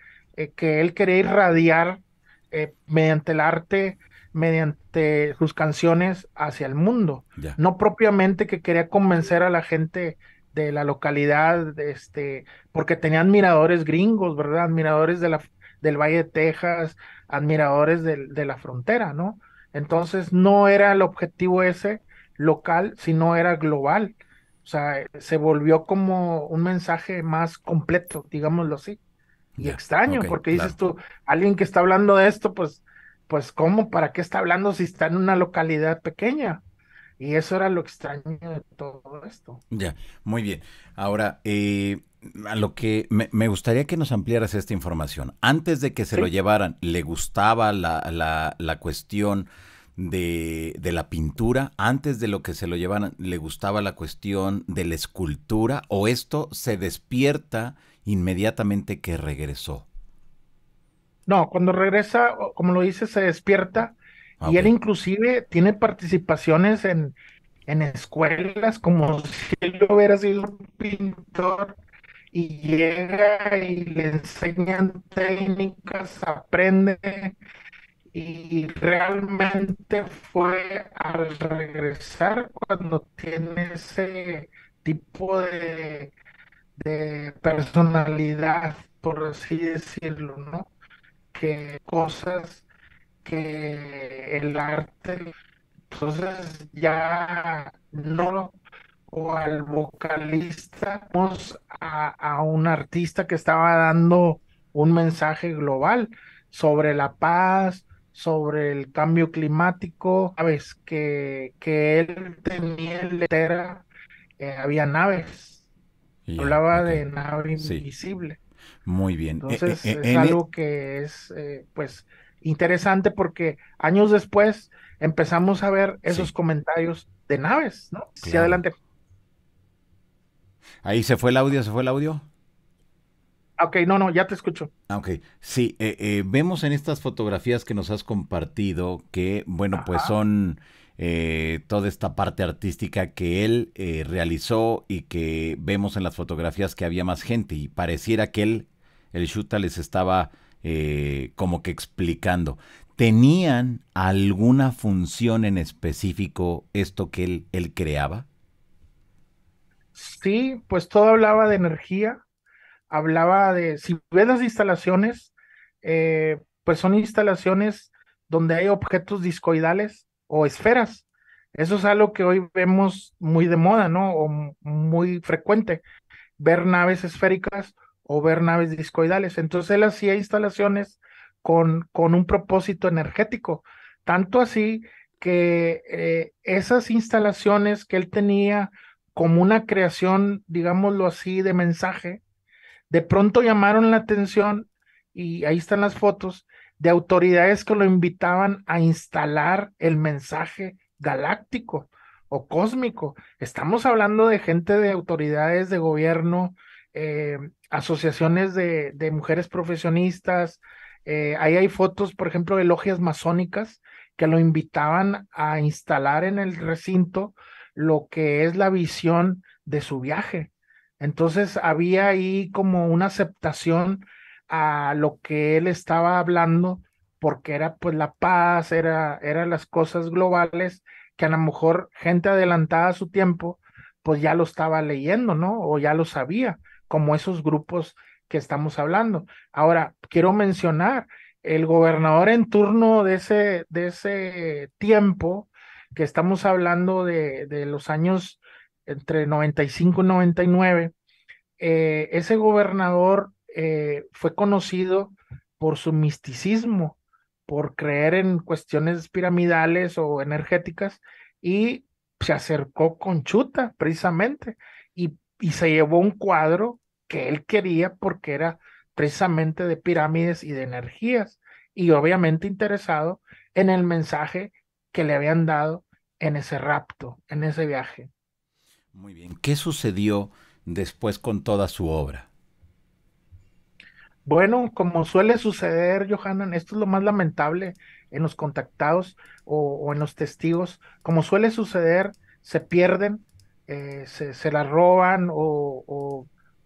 que él quería irradiar mediante el arte, mediante sus canciones hacia el mundo. ya. No propiamente que quería convencer a la gente de la localidad, porque tenía admiradores gringos, ¿verdad? Admiradores del Valle de Texas, admiradores de la frontera, ¿no? Entonces no era el objetivo ese local, sino era global. O sea, se volvió como un mensaje más completo, digámoslo así. Y Ya, extraño, ok, porque dices claro. tú, alguien que está hablando de esto, pues ¿cómo? ¿Para qué está hablando si está en una localidad pequeña? Y eso era lo extraño de todo esto. Ya, muy bien. Ahora, a lo que me gustaría que nos ampliaras esta información. Antes de que se lo Sí, llevaran, ¿le gustaba la cuestión de la pintura? Antes de lo que se lo llevaran, ¿le gustaba la cuestión de la escultura? ¿O esto se despierta inmediatamente que regresó? no, cuando regresa, como lo dice, se despierta Ah, y ok, él inclusive tiene participaciones en escuelas como si él hubiera sido un pintor y llega y le enseñan técnicas, aprende y realmente fue al regresar cuando tiene ese tipo de personalidad, por así decirlo, ¿no? Que cosas que el arte, entonces ya no, o al vocalista, vamos a un artista que estaba dando un mensaje global sobre la paz, sobre el cambio climático, sabes, que él tenía en letra, había naves, ya, hablaba ok. de nave Sí, invisible. muy bien. Entonces es algo que es pues interesante porque años después empezamos a ver esos sí, comentarios de naves, ¿no? Sí, claro. adelante. Ahí se fue el audio, se fue el audio. Ah, ok, no, no, ya te escucho. Ah, ok, sí, vemos en estas fotografías que nos has compartido que, bueno, pues Ajá, son toda esta parte artística que él realizó y que vemos en las fotografías que había más gente y pareciera que él, el Shuta, les estaba como que explicando. ¿Tenían alguna función en específico esto que él creaba? Sí, pues todo hablaba de energía, hablaba de, si ves las instalaciones, pues son instalaciones donde hay objetos discoidales o esferas. Eso es algo que hoy vemos muy de moda, ¿no? O muy frecuente, ver naves esféricas o ver naves discoidales. Entonces él hacía instalaciones con un propósito energético, tanto así que esas instalaciones que él tenía como una creación, digámoslo así, de mensaje, de pronto llamaron la atención, y ahí están las fotos, de autoridades que lo invitaban a instalar el mensaje galáctico o cósmico. Estamos hablando de gente, de autoridades de gobierno, eh, asociaciones de mujeres profesionistas. Ahí hay fotos, por ejemplo, de logias masónicas que lo invitaban a instalar en el recinto lo que es la visión de su viaje. Entonces había ahí como una aceptación a lo que él estaba hablando, porque era pues la paz, era las cosas globales que a lo mejor gente adelantada a su tiempo, pues ya lo estaba leyendo, ¿no? O ya lo sabía, como esos grupos que estamos hablando. Ahora, quiero mencionar, el gobernador en turno de ese tiempo, que estamos hablando de los años entre 95 y 99, ese gobernador fue conocido por su misticismo, por creer en cuestiones piramidales o energéticas, y se acercó con Chuta precisamente, y se llevó un cuadro que él quería porque era precisamente de pirámides y de energías, y obviamente interesado en el mensaje que le habían dado en ese rapto, en ese viaje. Muy bien. ¿Qué sucedió después con toda su obra? Bueno, como suele suceder, Johanan, esto es lo más lamentable en los contactados o en los testigos. Como suele suceder, se pierden, se la roban,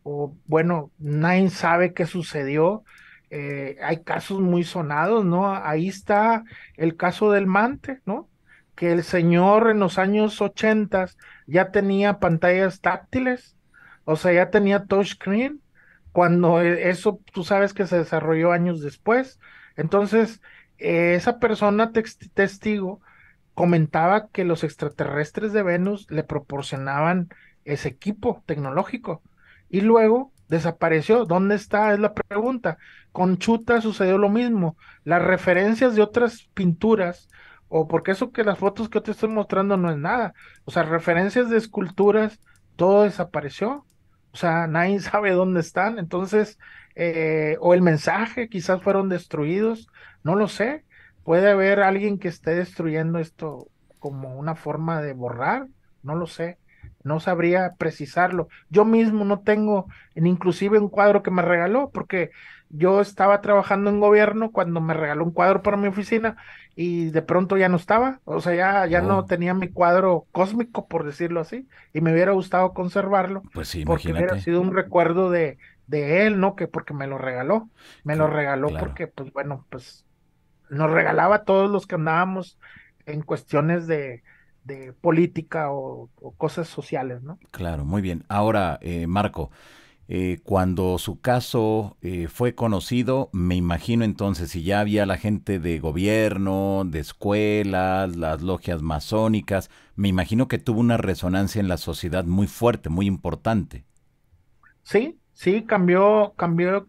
bueno, nadie sabe qué sucedió. Hay casos muy sonados, ¿no? Ahí está el caso del Mante, ¿no? Que el señor en los años 80 ya tenía pantallas táctiles, o sea, ya tenía touchscreen, cuando eso tú sabes que se desarrolló años después. Entonces, esa persona testigo comentaba que los extraterrestres de Venus le proporcionaban ese equipo tecnológico y luego desapareció. ¿Dónde está? Es la pregunta. Con Chuta sucedió lo mismo. Las referencias de otras pinturas, o porque eso, que las fotos que yo te estoy mostrando no es nada, o sea, referencias de esculturas, todo desapareció. O sea, nadie sabe dónde están. Entonces, o el mensaje, quizás fueron destruidos, no lo sé. Puede haber alguien que esté destruyendo esto como una forma de borrar, no lo sé, no sabría precisarlo. Yo mismo no tengo, inclusive un cuadro que me regaló, porque yo estaba trabajando en gobierno cuando me regaló un cuadro para mi oficina, y de pronto ya no estaba, o sea, ya Oh, no tenía mi cuadro cósmico, por decirlo así, y me hubiera gustado conservarlo pues sí, porque hubiera imagínate. sido un recuerdo de él, ¿no? Que porque me lo regaló Claro. porque, pues bueno, pues nos regalaba a todos los que andábamos en cuestiones de política o cosas sociales, ¿no? Claro, muy bien. Ahora, Marco, cuando su caso fue conocido, me imagino entonces si ya había la gente de gobierno, de escuelas, las logias masónicas, me imagino que tuvo una resonancia en la sociedad muy fuerte, muy importante. Sí, sí, cambió,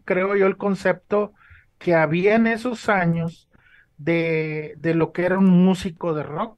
creo yo, el concepto que había en esos años de lo que era un músico de rock.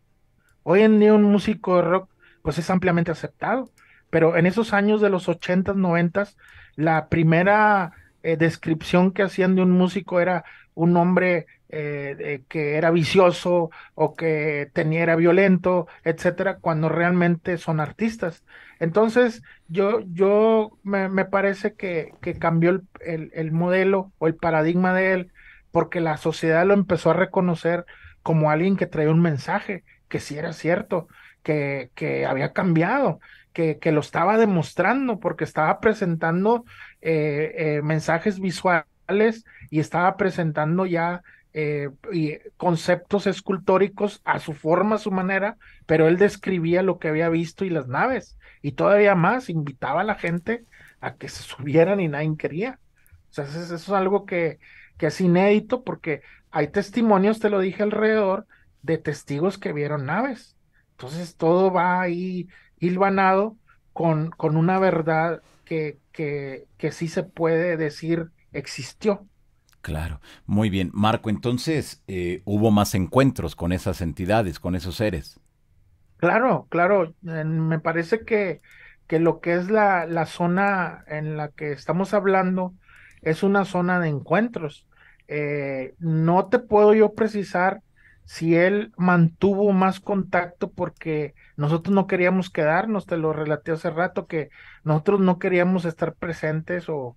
Hoy en día un músico de rock pues es ampliamente aceptado, pero en esos años de los ochentas, noventas, la primera descripción que hacían de un músico era un hombre que era vicioso o que era violento, etcétera, cuando realmente son artistas. Entonces, me parece que cambió el modelo o el paradigma de él, porque la sociedad lo empezó a reconocer como alguien que traía un mensaje que sí era cierto, que había cambiado, que lo estaba demostrando porque estaba presentando mensajes visuales y estaba presentando ya conceptos escultóricos a su forma, a su manera, pero él describía lo que había visto y las naves, y todavía más, invitaba a la gente a que se subieran y nadie quería. O sea, eso es algo que es inédito porque hay testimonios, te lo dije alrededor, de testigos que vieron naves. Entonces todo va ahí hilvanado con una verdad que sí se puede decir existió. Claro, muy bien. Marco, entonces hubo más encuentros con esas entidades, con esos seres. Claro, claro, me parece que lo que es la zona en la que estamos hablando es una zona de encuentros. No te puedo yo precisar si él mantuvo más contacto porque nosotros no queríamos quedarnos, te lo relaté hace rato, que nosotros no queríamos estar presentes o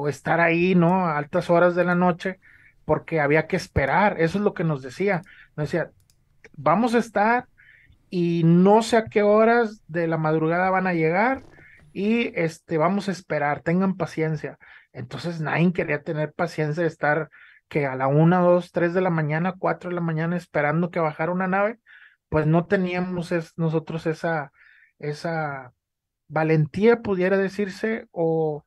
estar ahí, ¿no? A altas horas de la noche, porque había que esperar, eso es lo que nos decía, vamos a estar y no sé a qué horas de la madrugada van a llegar y vamos a esperar, tengan paciencia. Entonces nadie quería tener paciencia de estar que a la 1, 2, 3 de la mañana, 4 de la mañana esperando que bajara una nave, pues no teníamos nosotros esa valentía, pudiera decirse, o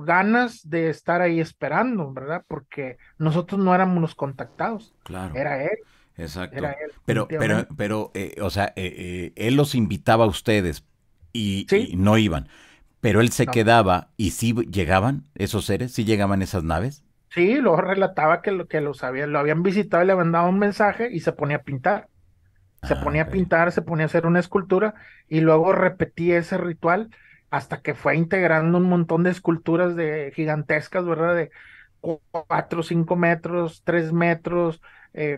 ganas de estar ahí esperando, ¿verdad? Porque nosotros no éramos los contactados, Claro, era él, era exacto. él, Pero, definitivamente. o sea, él los invitaba a ustedes y Sí, no iban, pero él se no, quedaba y sí llegaban esos seres, sí llegaban esas naves. sí, luego relataba que lo habían visitado y le habían dado un mensaje y se ponía a pintar. Se Ah, ponía a ok. pintar, se ponía a hacer una escultura y luego repetía ese ritual hasta que fue integrando un montón de esculturas de gigantescas, ¿verdad? De 4, 5 metros, 3 metros,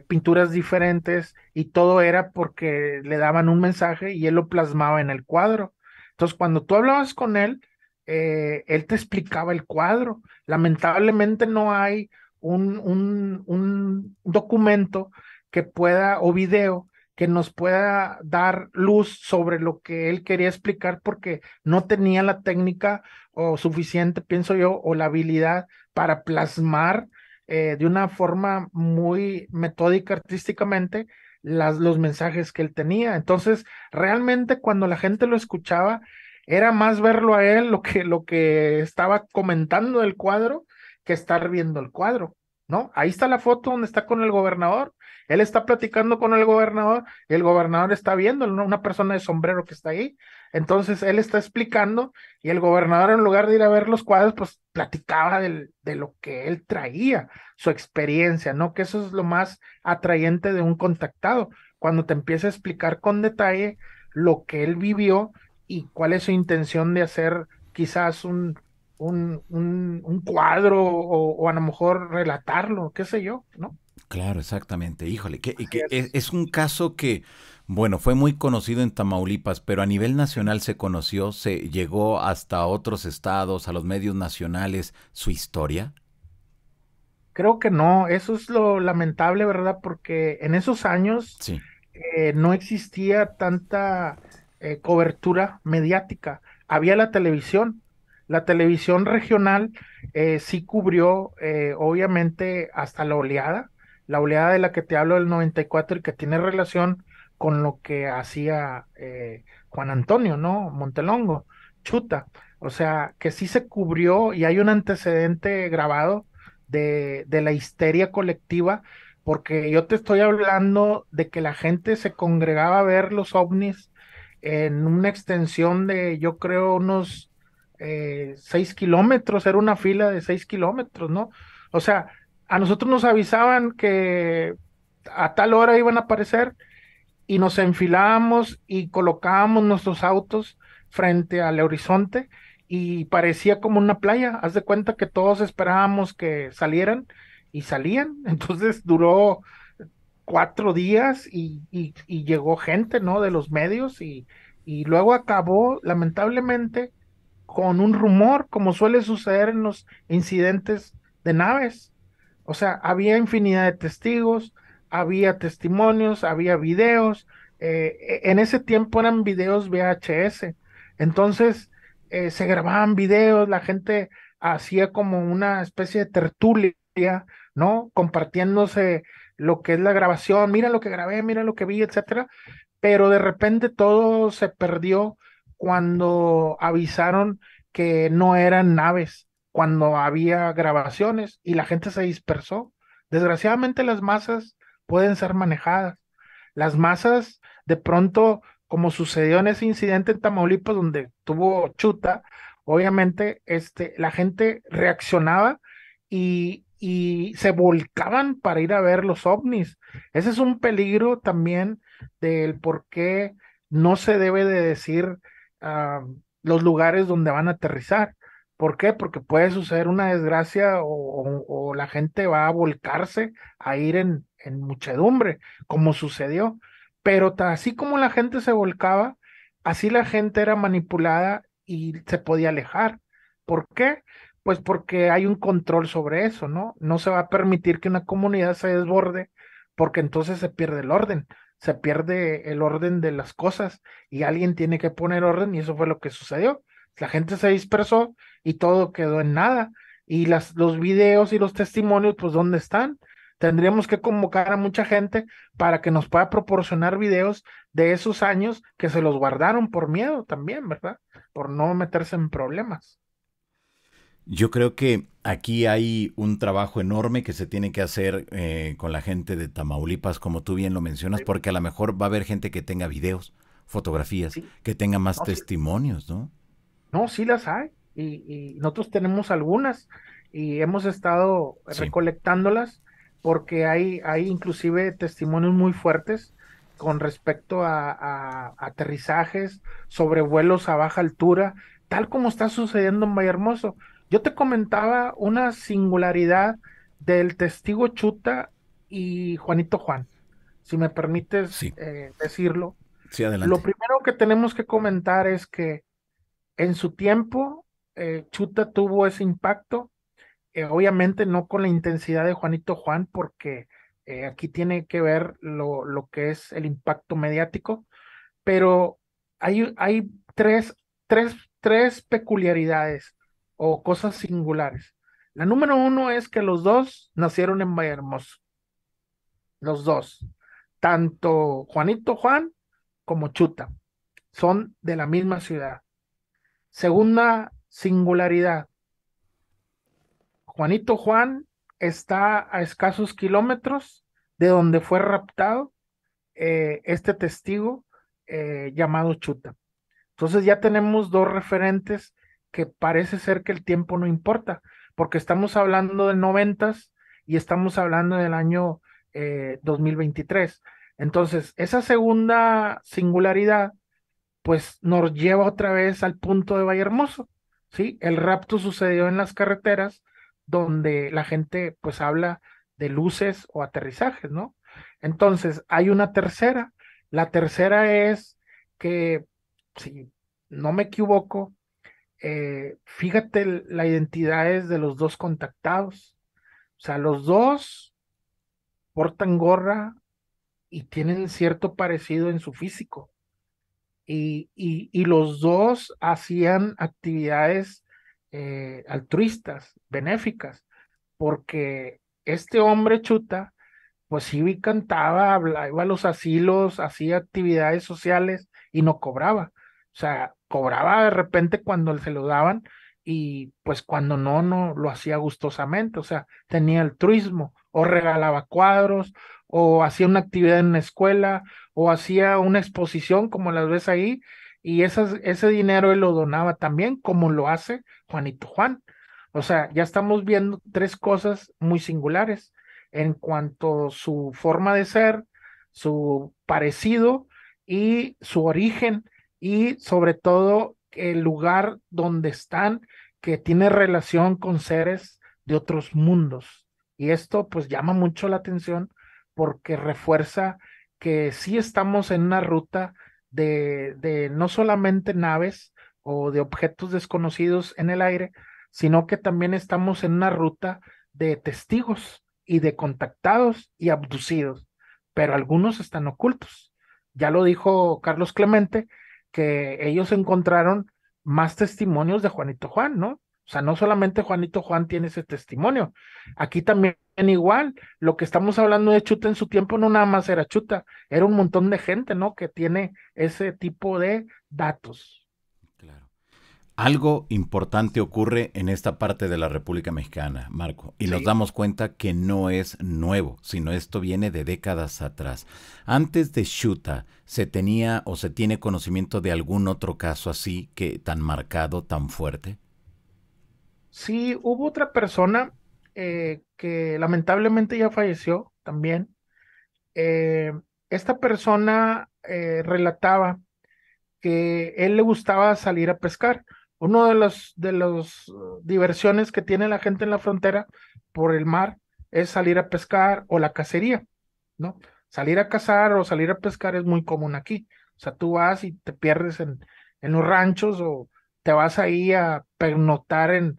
pinturas diferentes y todo era porque le daban un mensaje y él lo plasmaba en el cuadro. Entonces, cuando tú hablabas con él te explicaba el cuadro. Lamentablemente no hay un documento que pueda, o video, que nos pueda dar luz sobre lo que él quería explicar porque no tenía la técnica o suficiente, pienso yo, o la habilidad para plasmar de una forma muy metódica artísticamente los mensajes que él tenía. Entonces, realmente cuando la gente lo escuchaba, era más verlo a él lo que estaba comentando del cuadro que estar viendo el cuadro, ¿no? Ahí está la foto donde está con el gobernador. Él está platicando con el gobernador y el gobernador está viendo, ¿no? Una persona de sombrero que está ahí. Entonces él está explicando y el gobernador, en lugar de ir a ver los cuadros, pues platicaba de lo que él traía, su experiencia, ¿no? Que eso es lo más atrayente de un contactado, cuando te empieza a explicar con detalle lo que él vivió y cuál es su intención de hacer quizás un cuadro o a lo mejor relatarlo, qué sé yo, ¿no? Claro, exactamente. Híjole, Así es. es un caso que, bueno, fue muy conocido en Tamaulipas, pero a nivel nacional se conoció, se llegó hasta otros estados, a los medios nacionales, su historia. Creo que no, eso es lo lamentable, ¿verdad? Porque en esos años Sí, no existía tanta cobertura mediática. Había la televisión regional sí cubrió, obviamente, hasta la oleada de la que te hablo del 94 y que tiene relación con lo que hacía Juan Antonio, ¿no? Montelongo, Chuta. O sea, que sí se cubrió y hay un antecedente grabado de la histeria colectiva porque yo te estoy hablando de que la gente se congregaba a ver los ovnis en una extensión de, yo creo, unos 6 kilómetros, era una fila de 6 kilómetros, ¿no? O sea, a nosotros nos avisaban que a tal hora iban a aparecer y nos enfilábamos y colocábamos nuestros autos frente al horizonte y parecía como una playa. Haz de cuenta que todos esperábamos que salieran y salían. Entonces duró 4 días y llegó gente, ¿no? De los medios y luego acabó, lamentablemente, con un rumor, como suele suceder en los incidentes de naves. O sea, había infinidad de testigos, había testimonios, había videos, en ese tiempo eran videos VHS, entonces se grababan videos, la gente hacía como una especie de tertulia, ¿no? Compartiéndose lo que es la grabación, mira lo que grabé, mira lo que vi, etcétera, pero de repente todo se perdió cuando avisaron que no eran naves, cuando había grabaciones y la gente se dispersó. Desgraciadamente las masas pueden ser manejadas. Las masas, de pronto, como sucedió en ese incidente en Tamaulipas donde tuvo Chuta, obviamente la gente reaccionaba y se volcaban para ir a ver los ovnis. Ese es un peligro también del por qué no se debe de decir ah, los lugares donde van a aterrizar. ¿Por qué? Porque puede suceder una desgracia o la gente va a volcarse a ir en muchedumbre, como sucedió. Pero así como la gente se volcaba, así la gente era manipulada y se podía alejar. ¿Por qué? Pues porque hay un control sobre eso, ¿no? No se va a permitir que una comunidad se desborde porque entonces se pierde el orden, se pierde el orden de las cosas y alguien tiene que poner orden y eso fue lo que sucedió. La gente se dispersó y todo quedó en nada. Y los videos y los testimonios, pues, ¿dónde están? Tendríamos que convocar a mucha gente para que nos pueda proporcionar videos de esos años que se los guardaron por miedo también, ¿verdad? Por no meterse en problemas. Yo creo que aquí hay un trabajo enorme que se tiene que hacer con la gente de Tamaulipas, como tú bien lo mencionas, porque a lo mejor va a haber gente que tenga videos, fotografías, Sí, que tenga más no, sí, testimonios, ¿no? no, sí las hay. Y nosotros tenemos algunas y hemos estado Sí. recolectándolas porque hay inclusive testimonios muy fuertes con respecto a aterrizajes, sobre vuelos a baja altura, tal como está sucediendo en Vallehermoso. Yo te comentaba una singularidad del testigo Chuta y Juanito Juan, si me permites Sí, decirlo. sí, Lo adelante. primero que tenemos que comentar es que en su tiempo, Chuta tuvo ese impacto, obviamente no con la intensidad de Juanito Juan, porque aquí tiene que ver lo que es el impacto mediático, pero hay tres peculiaridades o cosas singulares. La número uno es que los dos nacieron en Vallehermoso, los dos, tanto Juanito Juan como Chuta, son de la misma ciudad. Segunda singularidad, Juanito Juan está a escasos kilómetros de donde fue raptado este testigo llamado Chuta. Entonces ya tenemos dos referentes que parece ser que el tiempo no importa, porque estamos hablando de noventas y estamos hablando del año 2023. Entonces, esa segunda singularidad pues nos lleva otra vez al punto de Vallehermoso, ¿sí? El rapto sucedió en las carreteras donde la gente pues habla de luces o aterrizajes, ¿no? Entonces, hay una tercera. La tercera es que, si no me equivoco, fíjate la identidad es de los dos contactados. O sea, los dos portan gorra y tienen cierto parecido en su físico y los dos hacían actividades altruistas, benéficas, porque este hombre Chuta, pues sí cantaba, iba a los asilos, hacía actividades sociales y no cobraba. O sea, cobraba de repente cuando se lo daban y pues cuando no, no lo hacía gustosamente. O sea, tenía altruismo o regalaba cuadros o hacía una actividad en la escuela o hacía una exposición como las ves ahí y ese dinero él lo donaba también como lo hace Juanito Juan. O sea, ya estamos viendo tres cosas muy singulares en cuanto a su forma de ser, su parecido y su origen y sobre todo el lugar donde están que tiene relación con seres de otros mundos. Y esto pues llama mucho la atención porque refuerza que sí estamos en una ruta de no solamente naves o de objetos desconocidos en el aire, sino que también estamos en una ruta de testigos y de contactados y abducidos. pero algunos están ocultos. Ya lo dijo Carlos Clemente, que ellos encontraron más testimonios de Juanito Juan, ¿no? O sea, no solamente Juanito Juan tiene ese testimonio, aquí también igual, lo que estamos hablando de Chuta en su tiempo no nada más era Chuta, era un montón de gente, ¿no? Que tiene ese tipo de datos. Claro. Algo importante ocurre en esta parte de la República Mexicana, Marco, y nos Sí. damos cuenta que no es nuevo, sino esto viene de décadas atrás. Antes de Xuta, ¿se tenía o se tiene conocimiento de algún otro caso así que tan marcado, tan fuerte? Sí, hubo otra persona que lamentablemente ya falleció también. Eh, Esta persona relataba que él le gustaba salir a pescar. Uno de los diversiones que tiene la gente en la frontera por el mar es salir a pescar o la cacería, ¿no? Salir a cazar o salir a pescar es muy común aquí. O sea, tú vas y te pierdes en los ranchos o te vas ahí a pernoctar en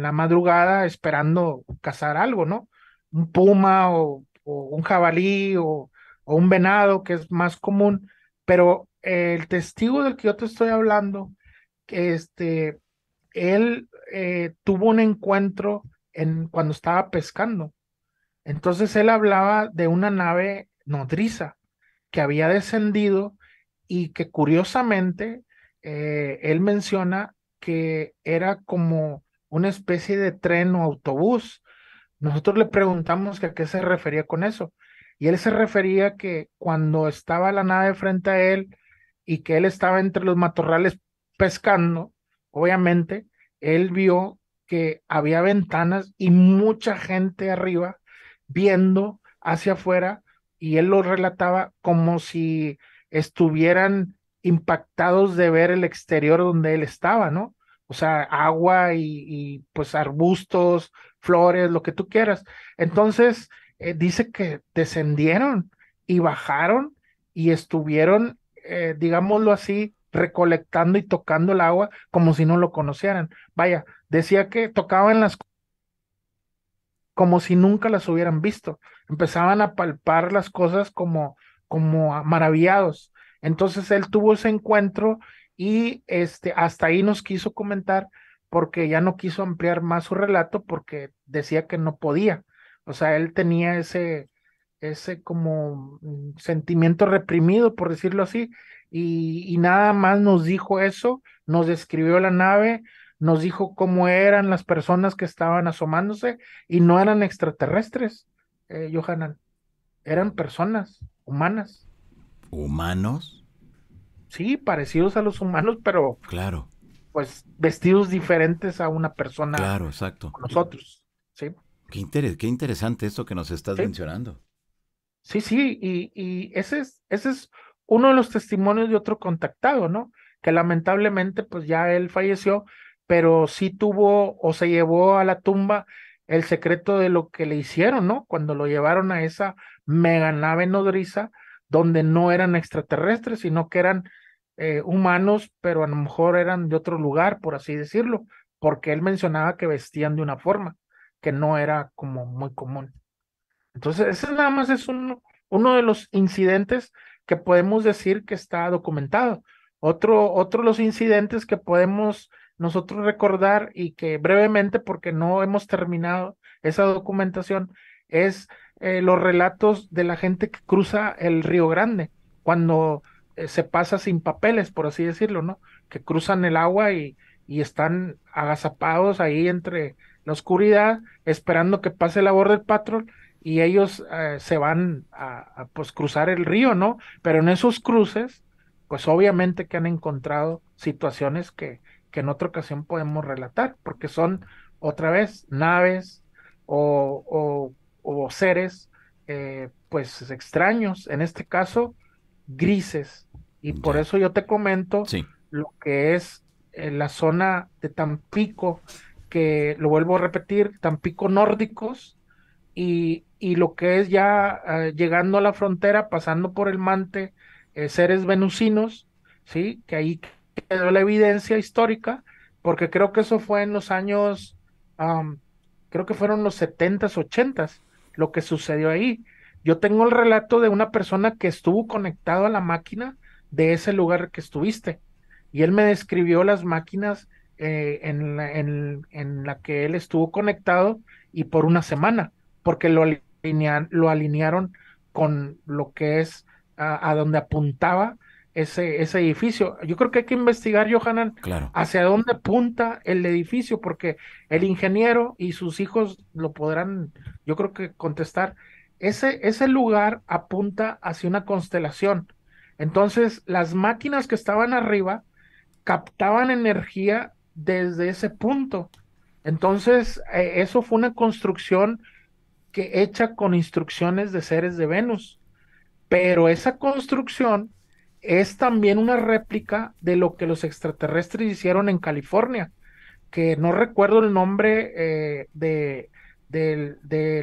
la madrugada esperando cazar algo, ¿no? Un puma o un jabalí o un venado, que es más común, pero el testigo del que yo te estoy hablando, que él tuvo un encuentro cuando estaba pescando. Entonces él hablaba de una nave nodriza que había descendido y que curiosamente él menciona que era como una especie de tren o autobús. Nosotros le preguntamos que a qué se refería con eso. Y él se refería que cuando estaba la nave frente a él y que él estaba entre los matorrales pescando, obviamente, él vio que había ventanas y mucha gente arriba viendo hacia afuera y él lo relataba como si estuvieran impactados de ver el exterior donde él estaba, ¿no? O sea, agua pues arbustos, flores, lo que tú quieras. Entonces, dice que descendieron y bajaron y estuvieron, digámoslo así, recolectando y tocando el agua como si no lo conocieran. Vaya, decía que tocaban las como si nunca las hubieran visto. Empezaban a palpar las cosas como maravillados. Entonces él tuvo ese encuentro y hasta ahí nos quiso comentar porque ya no quiso ampliar más su relato porque decía que no podía. O sea, él tenía ese como sentimiento reprimido, por decirlo así, y nada más nos dijo eso, nos describió la nave, nos dijo cómo eran las personas que estaban asomándose y no eran extraterrestres, Johanan, eran personas humanas, ¿Humanos? sí, parecidos a los humanos, pero Claro, pues vestidos diferentes a una persona claro, exacto. con nosotros, ¿sí? Qué interesante esto que nos estás Sí, mencionando. sí, sí, y ese es uno de los testimonios de otro contactado, ¿no? Que lamentablemente pues ya él falleció, pero sí tuvo o se llevó a la tumba el secreto de lo que le hicieron, ¿no? Cuando lo llevaron a esa mega nave nodriza donde no eran extraterrestres, sino que eran humanos, pero a lo mejor eran de otro lugar, por así decirlo, porque él mencionaba que vestían de una forma que no era como muy común. Entonces, ese nada más es uno de los incidentes que podemos decir que está documentado. Otro de los incidentes que podemos nosotros recordar y que brevemente, porque no hemos terminado esa documentación, es los relatos de la gente que cruza el Río Grande, cuando se pasa sin papeles, por así decirlo, ¿no? Que cruzan el agua y están agazapados ahí entre la oscuridad, esperando que pase la Border Patrol y ellos se van pues cruzar el río, ¿no? Pero en esos cruces, pues obviamente que han encontrado situaciones que en otra ocasión podemos relatar, porque son otra vez naves o seres pues extraños, en este caso grises. Y por Ya. eso yo te comento Sí, lo que es la zona de Tampico, que lo vuelvo a repetir, Tampico nórdicos y lo que es ya llegando a la frontera, pasando por el Mante, seres venusinos, ¿sí? Que ahí quedó la evidencia histórica, porque creo que eso fue en los años, am, creo que fueron los setentas, ochentas, lo que sucedió ahí. Yo tengo el relato de una persona que estuvo conectado a la máquina de ese lugar que estuviste. Y él me describió las máquinas en la que él estuvo conectado y por una semana, porque lo alinearon con lo que es a donde apuntaba ese edificio. Yo creo que hay que investigar, Johanan, Claro. hacia dónde apunta el edificio, porque el ingeniero y sus hijos lo podrán, yo creo que contestar. Ese lugar apunta hacia una constelación. Entonces, las máquinas que estaban arriba captaban energía desde ese punto. Entonces, eso fue una construcción que hecha con instrucciones de seres de Venus, pero esa construcción es también una réplica de lo que los extraterrestres hicieron en California, que no recuerdo el nombre de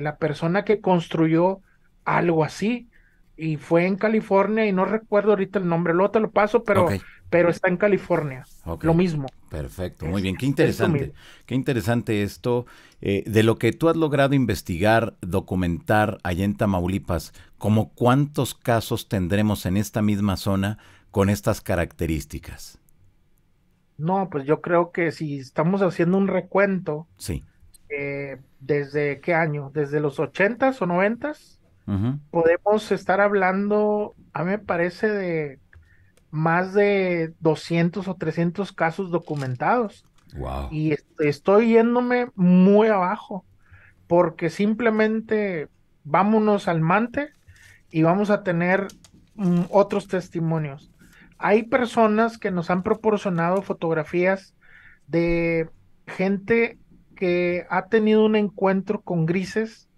la persona que construyó algo así, y fue en California, y no recuerdo ahorita el nombre, luego te lo paso, Ok, pero está en California, ok. lo mismo, Perfecto, muy bien. es lo mismo. Qué interesante esto. De lo que tú has logrado investigar, documentar allá en Tamaulipas, ¿como cuántos casos tendremos en esta misma zona con estas características? No, pues yo creo que si estamos haciendo un recuento, Sí. ¿desde qué año? ¿Desde los ochentas o noventas? Ujú. Podemos estar hablando, a mí me parece, de más de 200 o 300 casos documentados. Wow. Y estoy yéndome muy abajo, porque simplemente vámonos al Mante y vamos a tener otros testimonios. Hay personas que nos han proporcionado fotografías de gente que ha tenido un encuentro con grises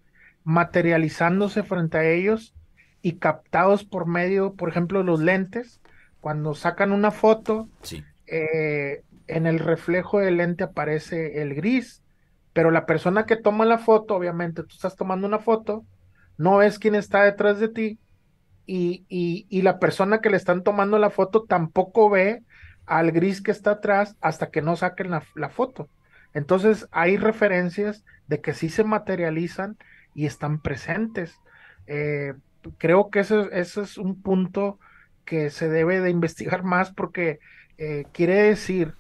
materializándose frente a ellos y captados por medio, por ejemplo, de los lentes. Cuando sacan una foto, Sí. en el reflejo del lente aparece el gris, pero la persona que toma la foto, obviamente tú estás tomando una foto, no ves quién está detrás de ti y la persona que le están tomando la foto tampoco ve al gris que está atrás hasta que no saquen la foto. Entonces hay referencias de que sí se materializan y están presentes. Eh, Creo que eso es un punto que se debe de investigar más porque quiere decir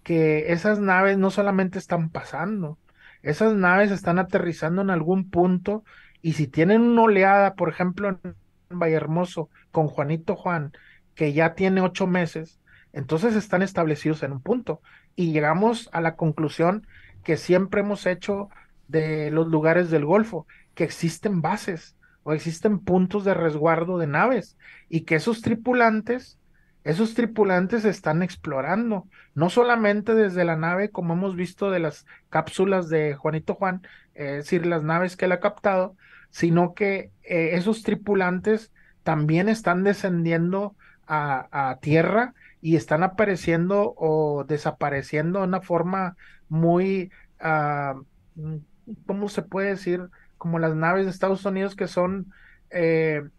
que esas naves no solamente están pasando, esas naves están aterrizando en algún punto y si tienen una oleada, por ejemplo, en Vallehermoso con Juanito Juan, que ya tiene 8 meses, entonces están establecidos en un punto. Y llegamos a la conclusión que siempre hemos hecho de los lugares del Golfo, que existen bases o existen puntos de resguardo de naves y que esos tripulantes están explorando, no solamente desde la nave, como hemos visto de las cápsulas de Juanito Juan, es decir, las naves que él ha captado, sino que esos tripulantes también están descendiendo a tierra y están apareciendo o desapareciendo de una forma muy, ah, mm, ¿cómo se puede decir? Como las naves de Estados Unidos que son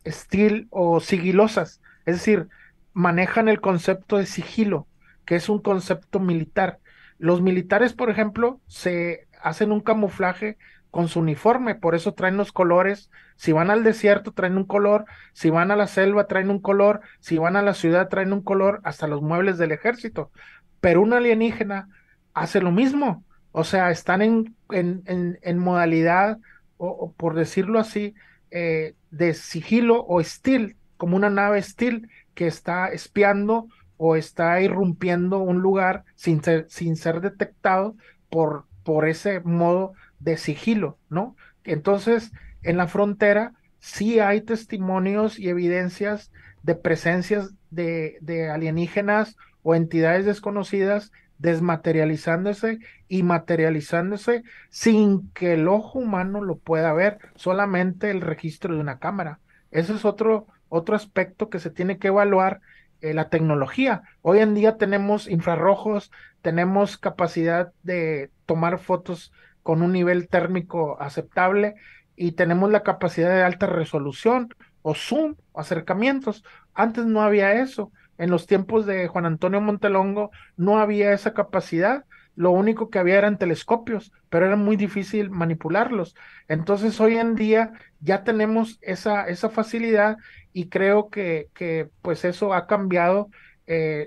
stealth o sigilosas, es decir, manejan el concepto de sigilo, que es un concepto militar. Los militares, por ejemplo, se hacen un camuflaje con su uniforme, por eso traen los colores. Si van al desierto, traen un color, si van a la selva, traen un color, si van a la ciudad, traen un color, hasta los muebles del ejército. Pero un alienígena hace lo mismo, o sea, están en modalidad, o por decirlo así, de sigilo o stealth, como una nave stealth que está espiando o está irrumpiendo un lugar sin ser detectado por ese modo de sigilo, ¿no? Entonces, en la frontera sí hay testimonios y evidencias de presencias de alienígenas o entidades desconocidas desmaterializándose y materializándose sin que el ojo humano lo pueda ver, solamente el registro de una cámara. Ese es otro aspecto que se tiene que evaluar, la tecnología. Hoy en día tenemos infrarrojos, tenemos capacidad de tomar fotos con un nivel térmico aceptable y tenemos la capacidad de alta resolución o zoom, o acercamientos. Antes no había eso. En los tiempos de Juan Antonio Montelongo no había esa capacidad. lo único que había eran telescopios, pero era muy difícil manipularlos. Entonces hoy en día ya tenemos esa facilidad y creo que pues eso ha cambiado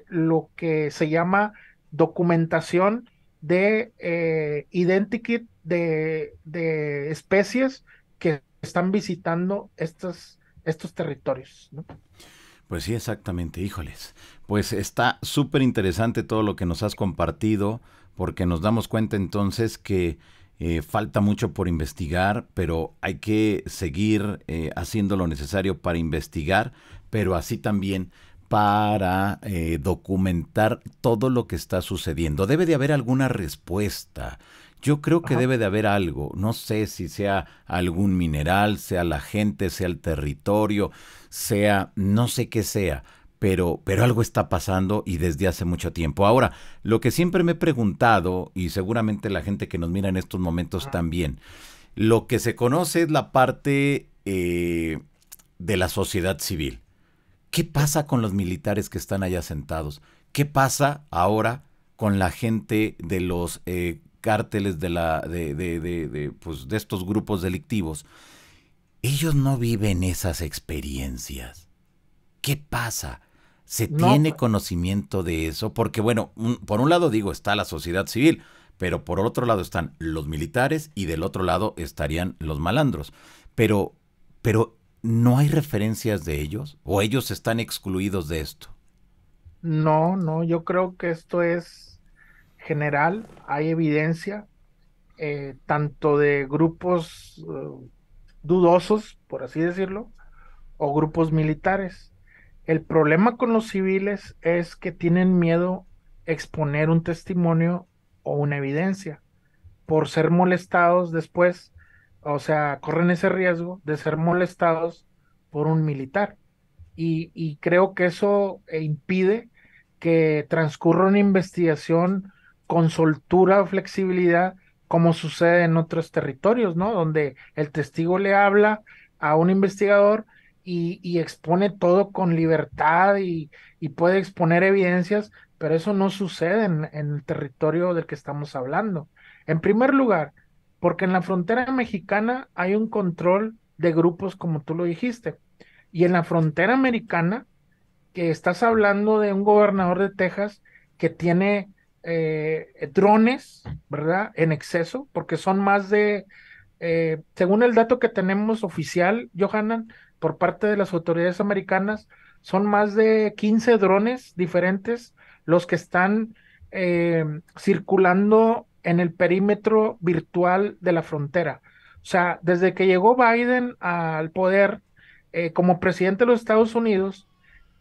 lo que se llama documentación de identikit de especies que están visitando estos territorios, ¿no? Pues sí, exactamente, híjoles. Pues está súper interesante todo lo que nos has compartido, porque nos damos cuenta entonces que falta mucho por investigar, pero hay que seguir haciendo lo necesario para investigar, pero así también para documentar todo lo que está sucediendo. Debe de haber alguna respuesta. Yo creo que Ajá. debe de haber algo. No sé si sea algún mineral, sea la gente, sea el territorio, sea no sé qué sea, pero algo está pasando y desde hace mucho tiempo. Ahora, lo que siempre me he preguntado, y seguramente la gente que nos mira en estos momentos también, lo que se conoce es la parte de la sociedad civil. ¿Qué pasa con los militares que están allá sentados? ¿Qué pasa ahora con la gente de los cárteles pues, de estos grupos delictivos? Ellos no viven esas experiencias. ¿Qué pasa? ¿Se No, tiene conocimiento de eso? Porque bueno, por un lado digo está la sociedad civil, pero por otro lado están los militares y del otro lado estarían los malandros. Pero, pero ¿no hay referencias de ellos? ¿O ellos están excluidos de esto? no, yo creo que esto es general, hay evidencia, tanto de grupos dudosos, por así decirlo, o grupos militares. El problema con los civiles es que tienen miedo exponer un testimonio o una evidencia por ser molestados después, o sea, corren ese riesgo de ser molestados por un militar. Y creo que eso impide que transcurra una investigación con soltura o flexibilidad, como sucede en otros territorios, ¿no? Donde el testigo le habla a un investigador y expone todo con libertad y puede exponer evidencias, pero eso no sucede en el territorio del que estamos hablando. En primer lugar, porque en la frontera mexicana hay un control de grupos, como tú lo dijiste, y en la frontera americana, que estás hablando de un gobernador de Texas que tiene drones, ¿verdad? En exceso, porque son más de, según el dato que tenemos oficial, Johanan, por parte de las autoridades americanas, son más de 15 drones diferentes los que están circulando en el perímetro virtual de la frontera. O sea, desde que llegó Biden al poder como presidente de los Estados Unidos,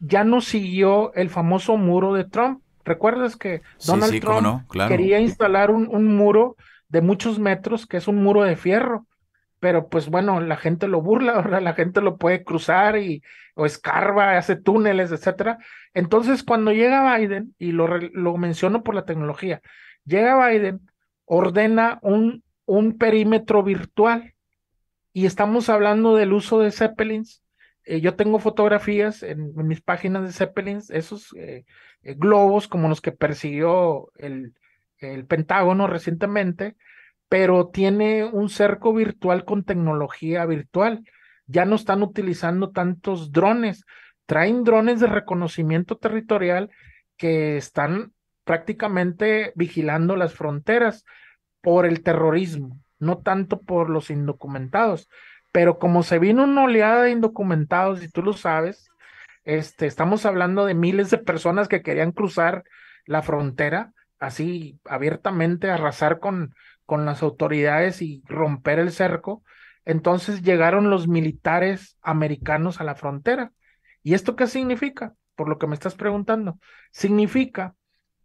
ya no siguió el famoso muro de Trump. ¿Recuerdas que Sí, Donald sí, cómo Trump no, claro. quería instalar un muro de muchos metros, que es un muro de fierro? Pero pues bueno, la gente lo burla, ¿verdad? La gente lo puede cruzar o escarba, hace túneles, etcétera. Entonces, cuando llega Biden, y lo menciono por la tecnología, llega Biden, ordena un perímetro virtual y estamos hablando del uso de Zeppelins. Yo tengo fotografías en mis páginas de Zeppelins, esos globos como los que persiguió el Pentágono recientemente, pero tiene un cerco virtual con tecnología virtual. Ya no están utilizando tantos drones, traen drones de reconocimiento territorial que están prácticamente vigilando las fronteras por el terrorismo, no tanto por los indocumentados. Pero como se vino una oleada de indocumentados, y tú lo sabes, estamos hablando de miles de personas que querían cruzar la frontera, así abiertamente, arrasar con las autoridades y romper el cerco. Entonces llegaron los militares americanos a la frontera. ¿Y esto qué significa? Por lo que me estás preguntando, significa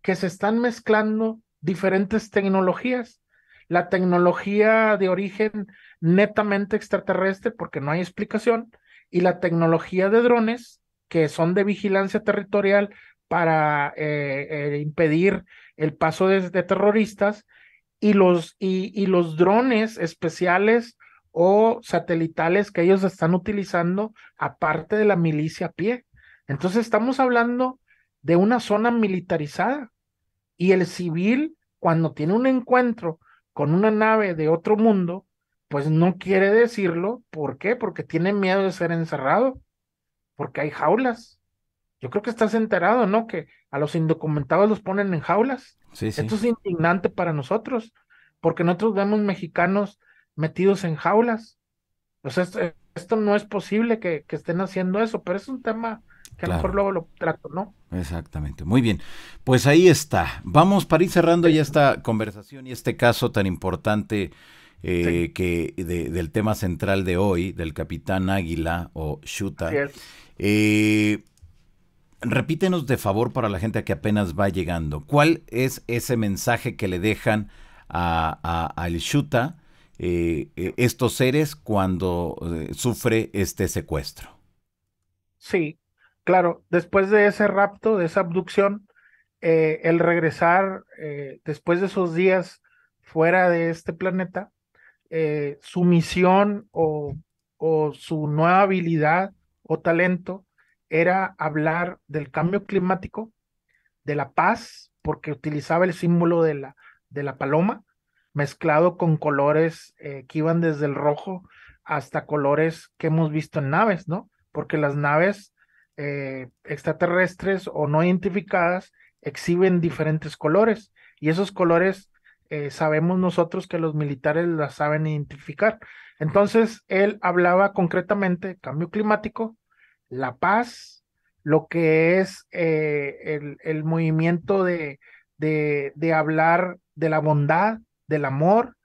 que se están mezclando diferentes tecnologías. La tecnología de origen netamente extraterrestre, porque no hay explicación, y la tecnología de drones, que son de vigilancia territorial para impedir el paso de terroristas, y los drones especiales o satelitales que ellos están utilizando, aparte de la milicia a pie. Entonces estamos hablando de una zona militarizada y el civil cuando tiene un encuentro con una nave de otro mundo, pues no quiere decirlo. ¿Por qué? Porque tiene miedo de ser encerrado, porque hay jaulas. Yo creo que estás enterado, ¿no? Que a los indocumentados los ponen en jaulas. Sí, sí, Esto es indignante para nosotros, porque nosotros vemos mexicanos metidos en jaulas. O sea, esto no es posible que estén haciendo eso, pero es un tema que a lo mejor claro. luego lo trato, ¿no? Exactamente. Muy bien. Pues ahí está. Vamos para ir cerrando ya esta conversación y este caso tan importante Sí, del tema central de hoy, del capitán Águila o así Shuta. es. Eh, Repítenos de favor para la gente que apenas va llegando. ¿Cuál es ese mensaje que le dejan al Shuta estos seres cuando sufre este secuestro? Sí, claro, después de ese rapto, de esa abducción, el regresar después de esos días fuera de este planeta, su misión o su nueva habilidad o talento era hablar del cambio climático, de la paz, porque utilizaba el símbolo de la paloma, mezclado con colores que iban desde el rojo hasta colores que hemos visto en naves, ¿no? Porque las naves extraterrestres o no identificadas exhiben diferentes colores y esos colores sabemos nosotros que los militares las saben identificar. Entonces, él hablaba concretamente cambio climático, la paz, lo que es el movimiento de hablar de la bondad, del amor,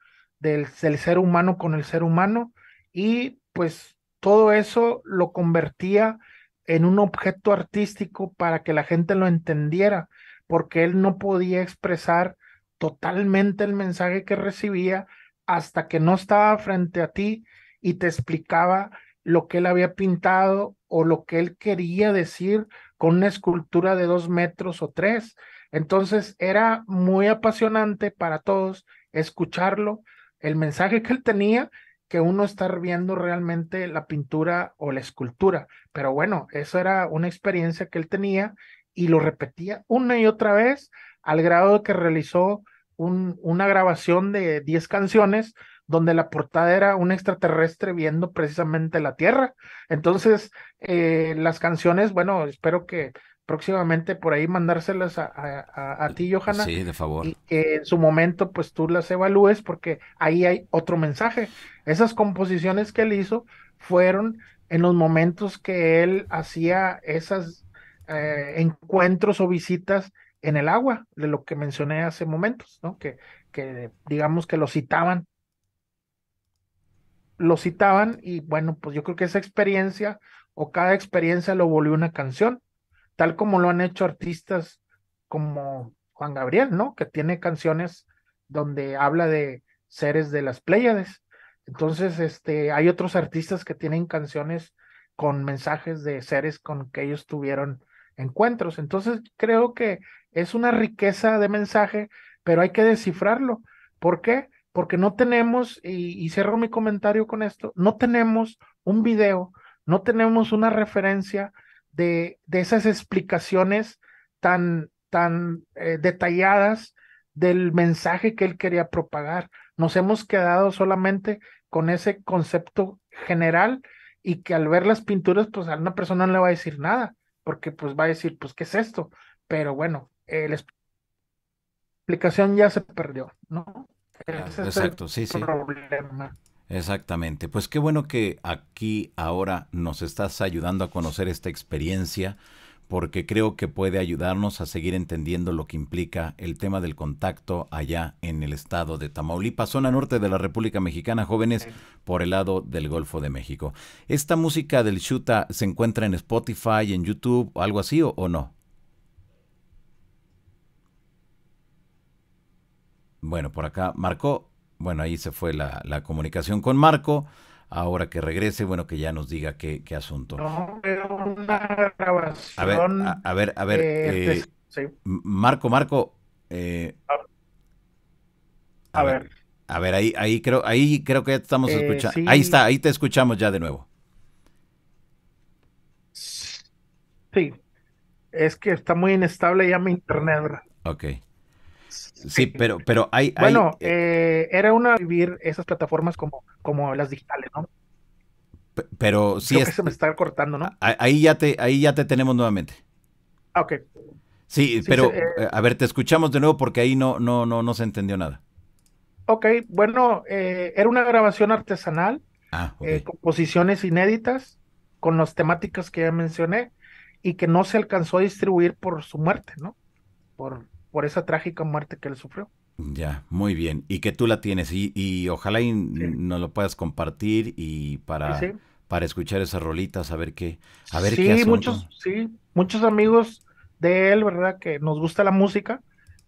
del ser humano con el ser humano, y pues todo eso lo convertía en un objeto artístico para que la gente lo entendiera, porque él no podía expresar totalmente el mensaje que recibía hasta que no estaba frente a ti y te explicaba lo que él había pintado o lo que él quería decir con una escultura de 2 metros o 3. Entonces era muy apasionante para todos escucharlo, el mensaje que él tenía, que uno estar viendo realmente la pintura o la escultura. Pero bueno, eso era una experiencia que él tenía y lo repetía una y otra vez al grado de que realizó una grabación de 10 canciones donde la portada era un extraterrestre viendo precisamente la Tierra. Entonces, las canciones, bueno, espero que próximamente por ahí mandárselas a ti, Johanna, Sí, de favor. y que en su momento pues tú las evalúes porque ahí hay otro mensaje. Esas composiciones que él hizo fueron en los momentos que él hacía esas encuentros o visitas en el agua, de lo que mencioné hace momentos, ¿no? Que digamos que lo citaban y bueno, pues yo creo que esa experiencia o cada experiencia lo volvió una canción, tal como lo han hecho artistas como Juan Gabriel, ¿no? Que tiene canciones donde habla de seres de las Pléyades. Entonces, hay otros artistas que tienen canciones con mensajes de seres con que ellos tuvieron encuentros. Entonces, creo que es una riqueza de mensaje, pero hay que descifrarlo. ¿Por qué? Porque no tenemos, y cierro mi comentario con esto, no tenemos un video, no tenemos una referencia de esas explicaciones tan detalladas del mensaje que él quería propagar. Nos hemos quedado solamente con ese concepto general y que al ver las pinturas, pues a una persona no le va a decir nada, porque pues va a decir, pues, ¿qué es esto? Pero bueno, la explicación ya se perdió, ¿no? Claro, Ese es el exacto, sí, sí. problema. Exactamente. Pues qué bueno que aquí ahora nos estás ayudando a conocer esta experiencia, porque creo que puede ayudarnos a seguir entendiendo lo que implica el tema del contacto allá en el estado de Tamaulipas, zona norte de la República Mexicana, jóvenes, por el lado del Golfo de México. ¿Esta música del Shuta se encuentra en Spotify, en YouTube o algo así o no? Bueno, por acá Marco, bueno, ahí se fue la comunicación con Marco. Ahora que regrese, bueno, que ya nos diga qué asunto. No veo A, una a ver, grabación. a ver, Sí, Marco, eh, a a ver, ver, ahí creo que ya te estamos escuchando. Ahí está, sí, ahí te escuchamos ya de nuevo. sí, es que está muy inestable ya mi internet, ¿verdad? Ok. Sí, pero Bueno, era una vivir esas plataformas como las digitales, ¿no? pero sí Creo que se me está cortando, ¿no? ahí ya te tenemos nuevamente. Ah, ok. Sí, Sí, pero a ver, te escuchamos de nuevo porque ahí no se entendió nada. ok, bueno, era una grabación artesanal, Ah, ok. composiciones inéditas con las temáticas que ya mencioné y que no se alcanzó a distribuir por su muerte, ¿no? Por esa trágica muerte que él sufrió. Ya, muy bien. Y que tú la tienes y ojalá y Sí, nos lo puedas compartir y sí, sí. para escuchar esas rolitas, a ver qué asunto. Sí, muchos amigos de él, ¿verdad? Que nos gusta la música,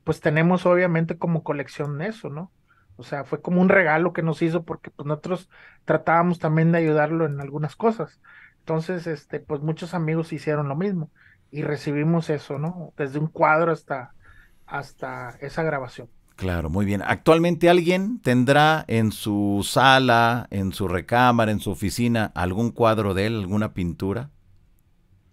pues tenemos obviamente como colección eso, ¿no? O sea, fue como un regalo que nos hizo porque pues nosotros tratábamos también de ayudarlo en algunas cosas. Entonces, pues muchos amigos hicieron lo mismo y recibimos eso, ¿no? Desde un cuadro hasta esa grabación. Claro, muy bien. ¿Actualmente alguien tendrá en su sala, en su recámara, en su oficina, algún cuadro de él, alguna pintura?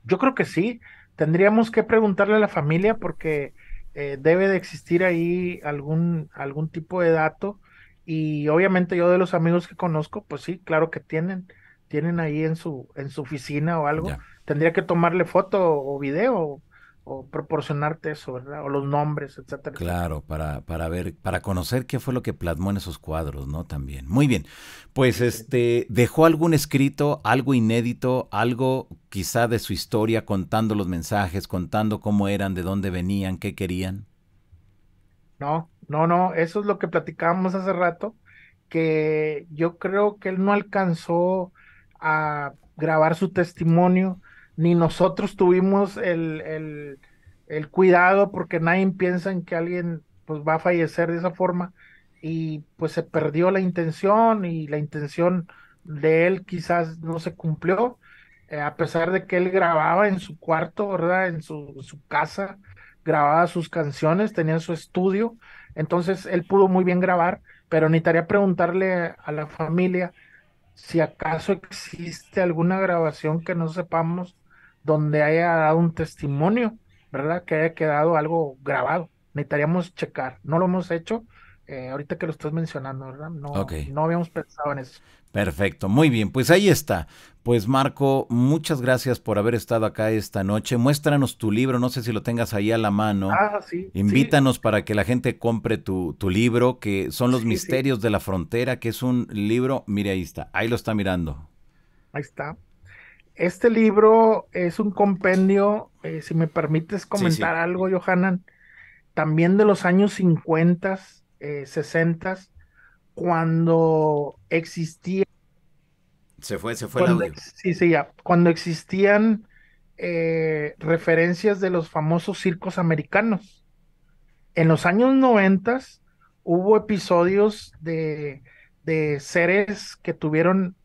Yo creo que sí. Tendríamos que preguntarle a la familia porque debe de existir ahí algún tipo de dato. Y obviamente yo de los amigos que conozco, pues sí, claro que tienen ahí en su oficina o algo. Ya. Tendría que tomarle foto o video o proporcionarte eso, ¿verdad? O los nombres, etcétera, etcétera. Claro, para ver, para conocer qué fue lo que plasmó en esos cuadros, ¿no? También. Muy bien. Pues Sí, sí. dejó algún escrito, algo inédito, algo quizá de su historia, contando los mensajes, contando cómo eran, de dónde venían, qué querían. No, no, no, eso es lo que platicábamos hace rato, que yo creo que él no alcanzó a grabar su testimonio, ni nosotros tuvimos el cuidado, porque nadie piensa en que alguien pues va a fallecer de esa forma, y pues se perdió la intención, y la intención de él quizás no se cumplió, a pesar de que él grababa en su cuarto, ¿verdad? En su casa grababa sus canciones, tenía su estudio, entonces él pudo muy bien grabar, pero necesitaría preguntarle a la familia si acaso existe alguna grabación que no sepamos donde haya dado un testimonio, ¿verdad? Que haya quedado algo grabado. Necesitaríamos checar, no lo hemos hecho, ahorita que lo estás mencionando, ¿verdad? Ok. No habíamos pensado en eso. Perfecto, muy bien, pues ahí está. Pues Marco, muchas gracias por haber estado acá esta noche. Muéstranos tu libro, no sé si lo tengas ahí a la mano. Ah, sí, sí, Invítanos para que la gente compre tu libro, que son Los sí, sí, Misterios de la Frontera, que es un libro, mire ahí lo está mirando. ahí está. Este libro es un compendio, si me permites Sí, sí. comentar algo, Johanan, también de los años 50, 60, cuando existía, Se fue el audio. sí, sí, ya, cuando existían referencias de los famosos circos americanos. En los años 90 hubo episodios de seres que tuvieron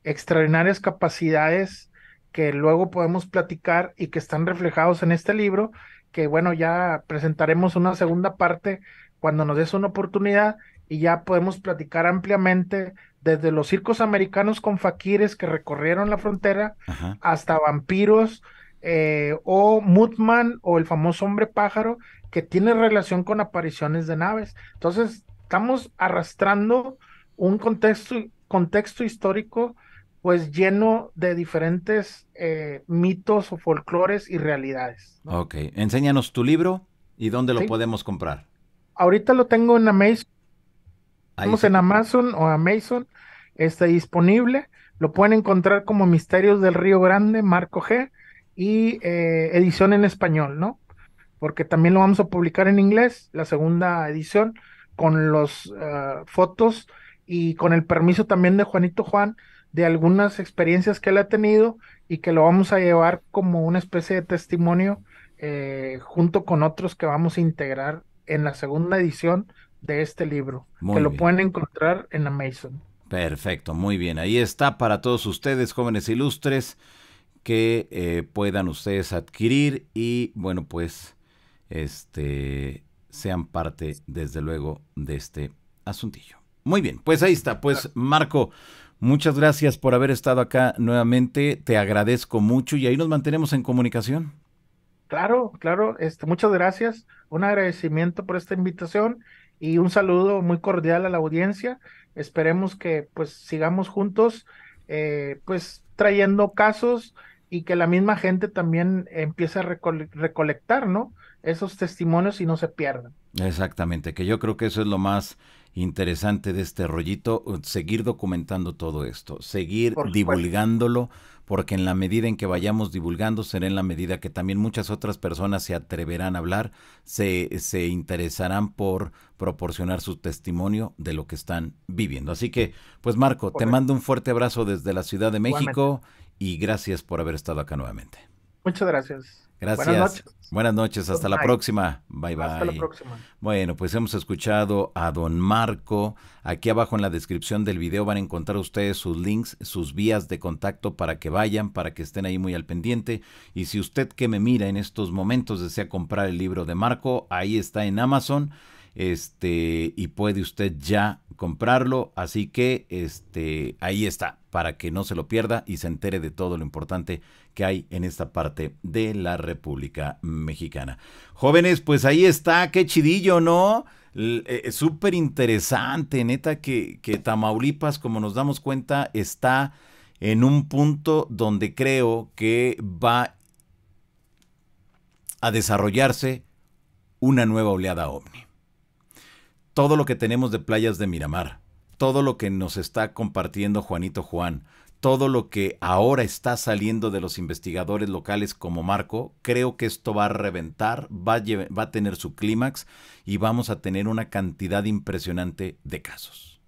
extraordinarias capacidades que luego podemos platicar y que están reflejados en este libro, que bueno, ya presentaremos una segunda parte cuando nos des una oportunidad y ya podemos platicar ampliamente desde los circos americanos con faquires que recorrieron la frontera Ajá. hasta vampiros, o Mothman o el famoso hombre pájaro que tiene relación con apariciones de naves. Entonces, estamos arrastrando un contexto histórico pues lleno de diferentes mitos o folclores y realidades, ¿no? Ok, enséñanos tu libro y dónde lo Sí, podemos comprar. ahorita lo tengo en Amazon, Ahí estamos se... en Amazon o Amazon, está disponible, lo pueden encontrar como Misterios del Río Grande, Marco G, y edición en español, ¿no? Porque también lo vamos a publicar en inglés, la segunda edición, con los fotos y con el permiso también de Juanito Juan, de algunas experiencias que él ha tenido y que lo vamos a llevar como una especie de testimonio, junto con otros que vamos a integrar en la segunda edición de este libro, que Muy lo bien. pueden encontrar en Amazon. Perfecto, muy bien. Ahí está para todos ustedes, jóvenes ilustres, que puedan ustedes adquirir y bueno, pues sean parte desde luego de este asuntillo. Muy bien, pues ahí está. Pues Marco, muchas gracias por haber estado acá nuevamente. Te agradezco mucho y ahí nos mantenemos en comunicación. Claro, claro, muchas gracias, un agradecimiento por esta invitación y un saludo muy cordial a la audiencia. Esperemos que pues sigamos juntos, pues trayendo casos y que la misma gente también empiece a recolectar, ¿no? Esos testimonios y no se pierdan. Exactamente, que yo creo que eso es lo más interesante de este rollito, seguir documentando todo esto, seguir Por supuesto, divulgándolo, porque en la medida en que vayamos divulgando, será en la medida que también muchas otras personas se atreverán a hablar, se interesarán por proporcionar su testimonio de lo que están viviendo. Así que, pues Marco, te correcto. mando un fuerte abrazo desde la Ciudad de Igualmente. México y gracias por haber estado acá nuevamente. Muchas gracias. Buenas Gracias. noches. Buenas noches. Good Hasta la night. próxima. Bye Hasta la bye. próxima. Bueno, pues hemos escuchado a don Marco. Aquí abajo en la descripción del video van a encontrar ustedes sus links, sus vías de contacto para que vayan, para que estén ahí muy al pendiente. Y si usted que me mira en estos momentos desea comprar el libro de Marco, ahí está en Amazon. Y puede usted ya comprarlo, así que ahí está, para que no se lo pierda y se entere de todo lo importante que hay en esta parte de la República Mexicana. Jóvenes, pues ahí está, qué chidillo, ¿no? Súper interesante, neta, que Tamaulipas, como nos damos cuenta, está en un punto donde creo que va a desarrollarse una nueva oleada ovni. Todo lo que tenemos de playas de Miramar, todo lo que nos está compartiendo Juanito Juan, todo lo que ahora está saliendo de los investigadores locales como Marco, creo que esto va a reventar, va a tener su clímax y vamos a tener una cantidad impresionante de casos.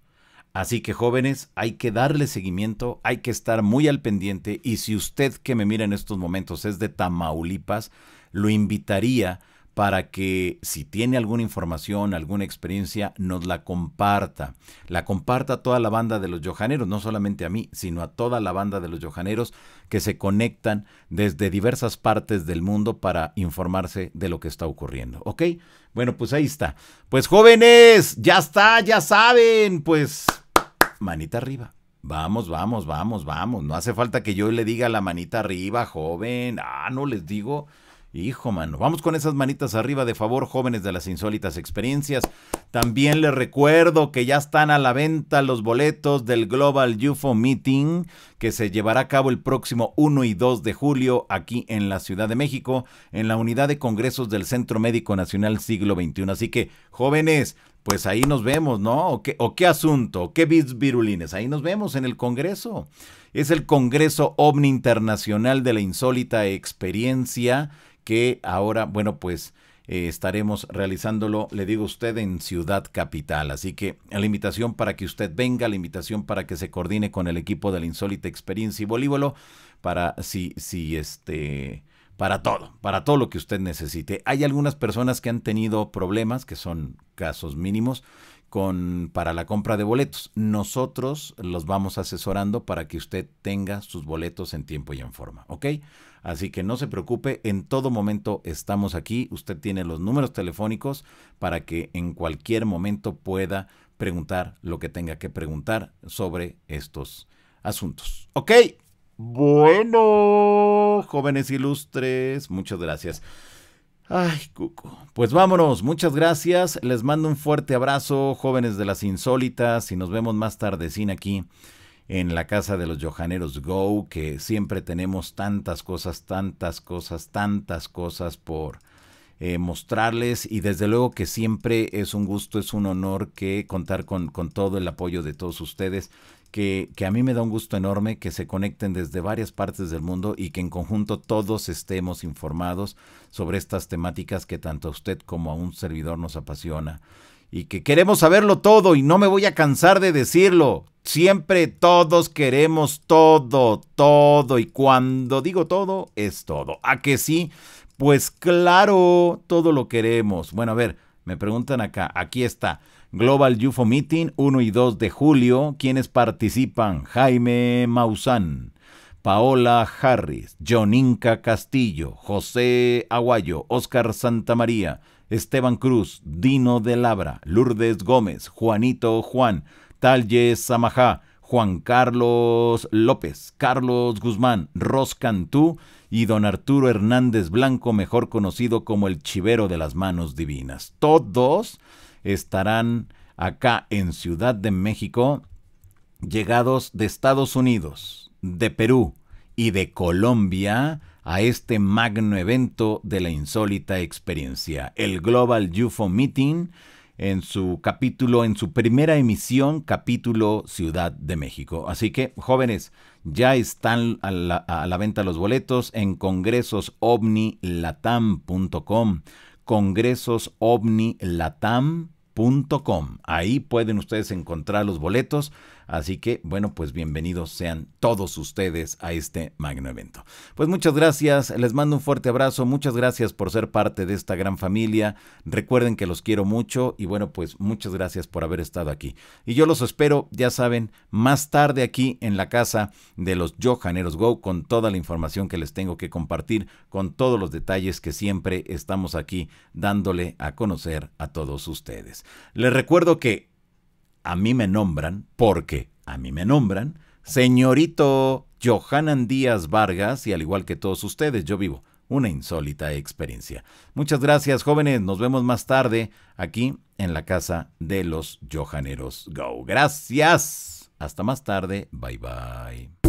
Así que jóvenes, hay que darle seguimiento, hay que estar muy al pendiente y si usted que me mira en estos momentos es de Tamaulipas, lo invitaría para que si tiene alguna información, alguna experiencia, nos la comparta. La comparta a toda la banda de los yojaneros, no solamente a mí, sino a toda la banda de los yojaneros que se conectan desde diversas partes del mundo para informarse de lo que está ocurriendo. ¿Ok? Bueno, pues ahí está. Pues jóvenes, ya está, ya saben, pues manita arriba. Vamos, vamos, vamos, vamos. No hace falta que yo le diga la manita arriba, joven. No les digo. Hijo, mano. Vamos con esas manitas arriba, de favor, jóvenes de las insólitas experiencias. También les recuerdo que ya están a la venta los boletos del Global UFO Meeting, que se llevará a cabo el próximo 1 y 2 de julio aquí en la Ciudad de México, en la unidad de congresos del Centro Médico Nacional Siglo XXI. Así que, jóvenes, pues ahí nos vemos, ¿no? ¿O qué asunto? ¿Qué bits virulines? Ahí nos vemos en el congreso. Es el Congreso OVNI Internacional de la Insólita Experiencia, que ahora, bueno, pues estaremos realizándolo, le digo a usted, en Ciudad Capital. Así que la invitación para que usted venga, la invitación para que se coordine con el equipo de la Insólita Experiencia y Bolívolo para para todo lo que usted necesite. Hay algunas personas que han tenido problemas, que son casos mínimos, para la compra de boletos. Nosotros los vamos asesorando para que usted tenga sus boletos en tiempo y en forma, ¿ok? Así que no se preocupe, en todo momento estamos aquí. Usted tiene los números telefónicos para que en cualquier momento pueda preguntar lo que tenga que preguntar sobre estos asuntos, ¿ok? Bueno, jóvenes ilustres, muchas gracias. Ay, Cuco. Pues vámonos, muchas gracias. Les mando un fuerte abrazo, jóvenes de las insólitas, y nos vemos más tardecín aquí en la casa de los Yojaneros Go, que siempre tenemos tantas cosas por mostrarles, y desde luego que siempre es un gusto, es un honor que contar con todo el apoyo de todos ustedes, que a mí me da un gusto enorme que se conecten desde varias partes del mundo y que en conjunto todos estemos informados sobre estas temáticas que tanto a usted como a un servidor nos apasiona y que queremos saberlo todo, y no me voy a cansar de decirlo. Siempre todos queremos todo, y cuando digo todo, es todo. ¿A que sí? Pues claro, todo lo queremos. Bueno, a ver, me preguntan acá, aquí está. Global UFO Meeting, 1 y 2 de julio. ¿Quiénes participan? Jaime Maussan, Paola Harris, Joninka Castillo, José Aguayo, Oscar Santamaría, Esteban Cruz, Dino de Labra, Lourdes Gómez, Juanito Juan, Talye Samajá, Juan Carlos López, Carlos Guzmán, Ros Cantú y don Arturo Hernández Blanco, mejor conocido como el Chivero de las Manos Divinas. Todos estarán acá en Ciudad de México, llegados de Estados Unidos, de Perú y de Colombia a este magno evento de la insólita experiencia, el Global UFO Meeting, en su capítulo, en su primera emisión, capítulo Ciudad de México. Así que, jóvenes, ya están a la venta los boletos en congresosovnilatam.com, congresosovnilatam.com. Ahí pueden ustedes encontrar los boletos. Así que, bueno, pues bienvenidos sean todos ustedes a este magno evento. Pues muchas gracias, les mando un fuerte abrazo, muchas gracias por ser parte de esta gran familia. Recuerden que los quiero mucho y bueno, pues muchas gracias por haber estado aquí. Y yo los espero, ya saben, más tarde aquí en la casa de los Johaneros Go, con toda la información que les tengo que compartir, con todos los detalles que siempre estamos aquí dándole a conocer a todos ustedes. Les recuerdo que a mí me nombran, porque a mí me nombran, señorito Johanan Díaz Vargas, y al igual que todos ustedes, yo vivo una insólita experiencia. Muchas gracias, jóvenes. Nos vemos más tarde aquí en la casa de los Johaneros Go. Gracias. Hasta más tarde. Bye, bye.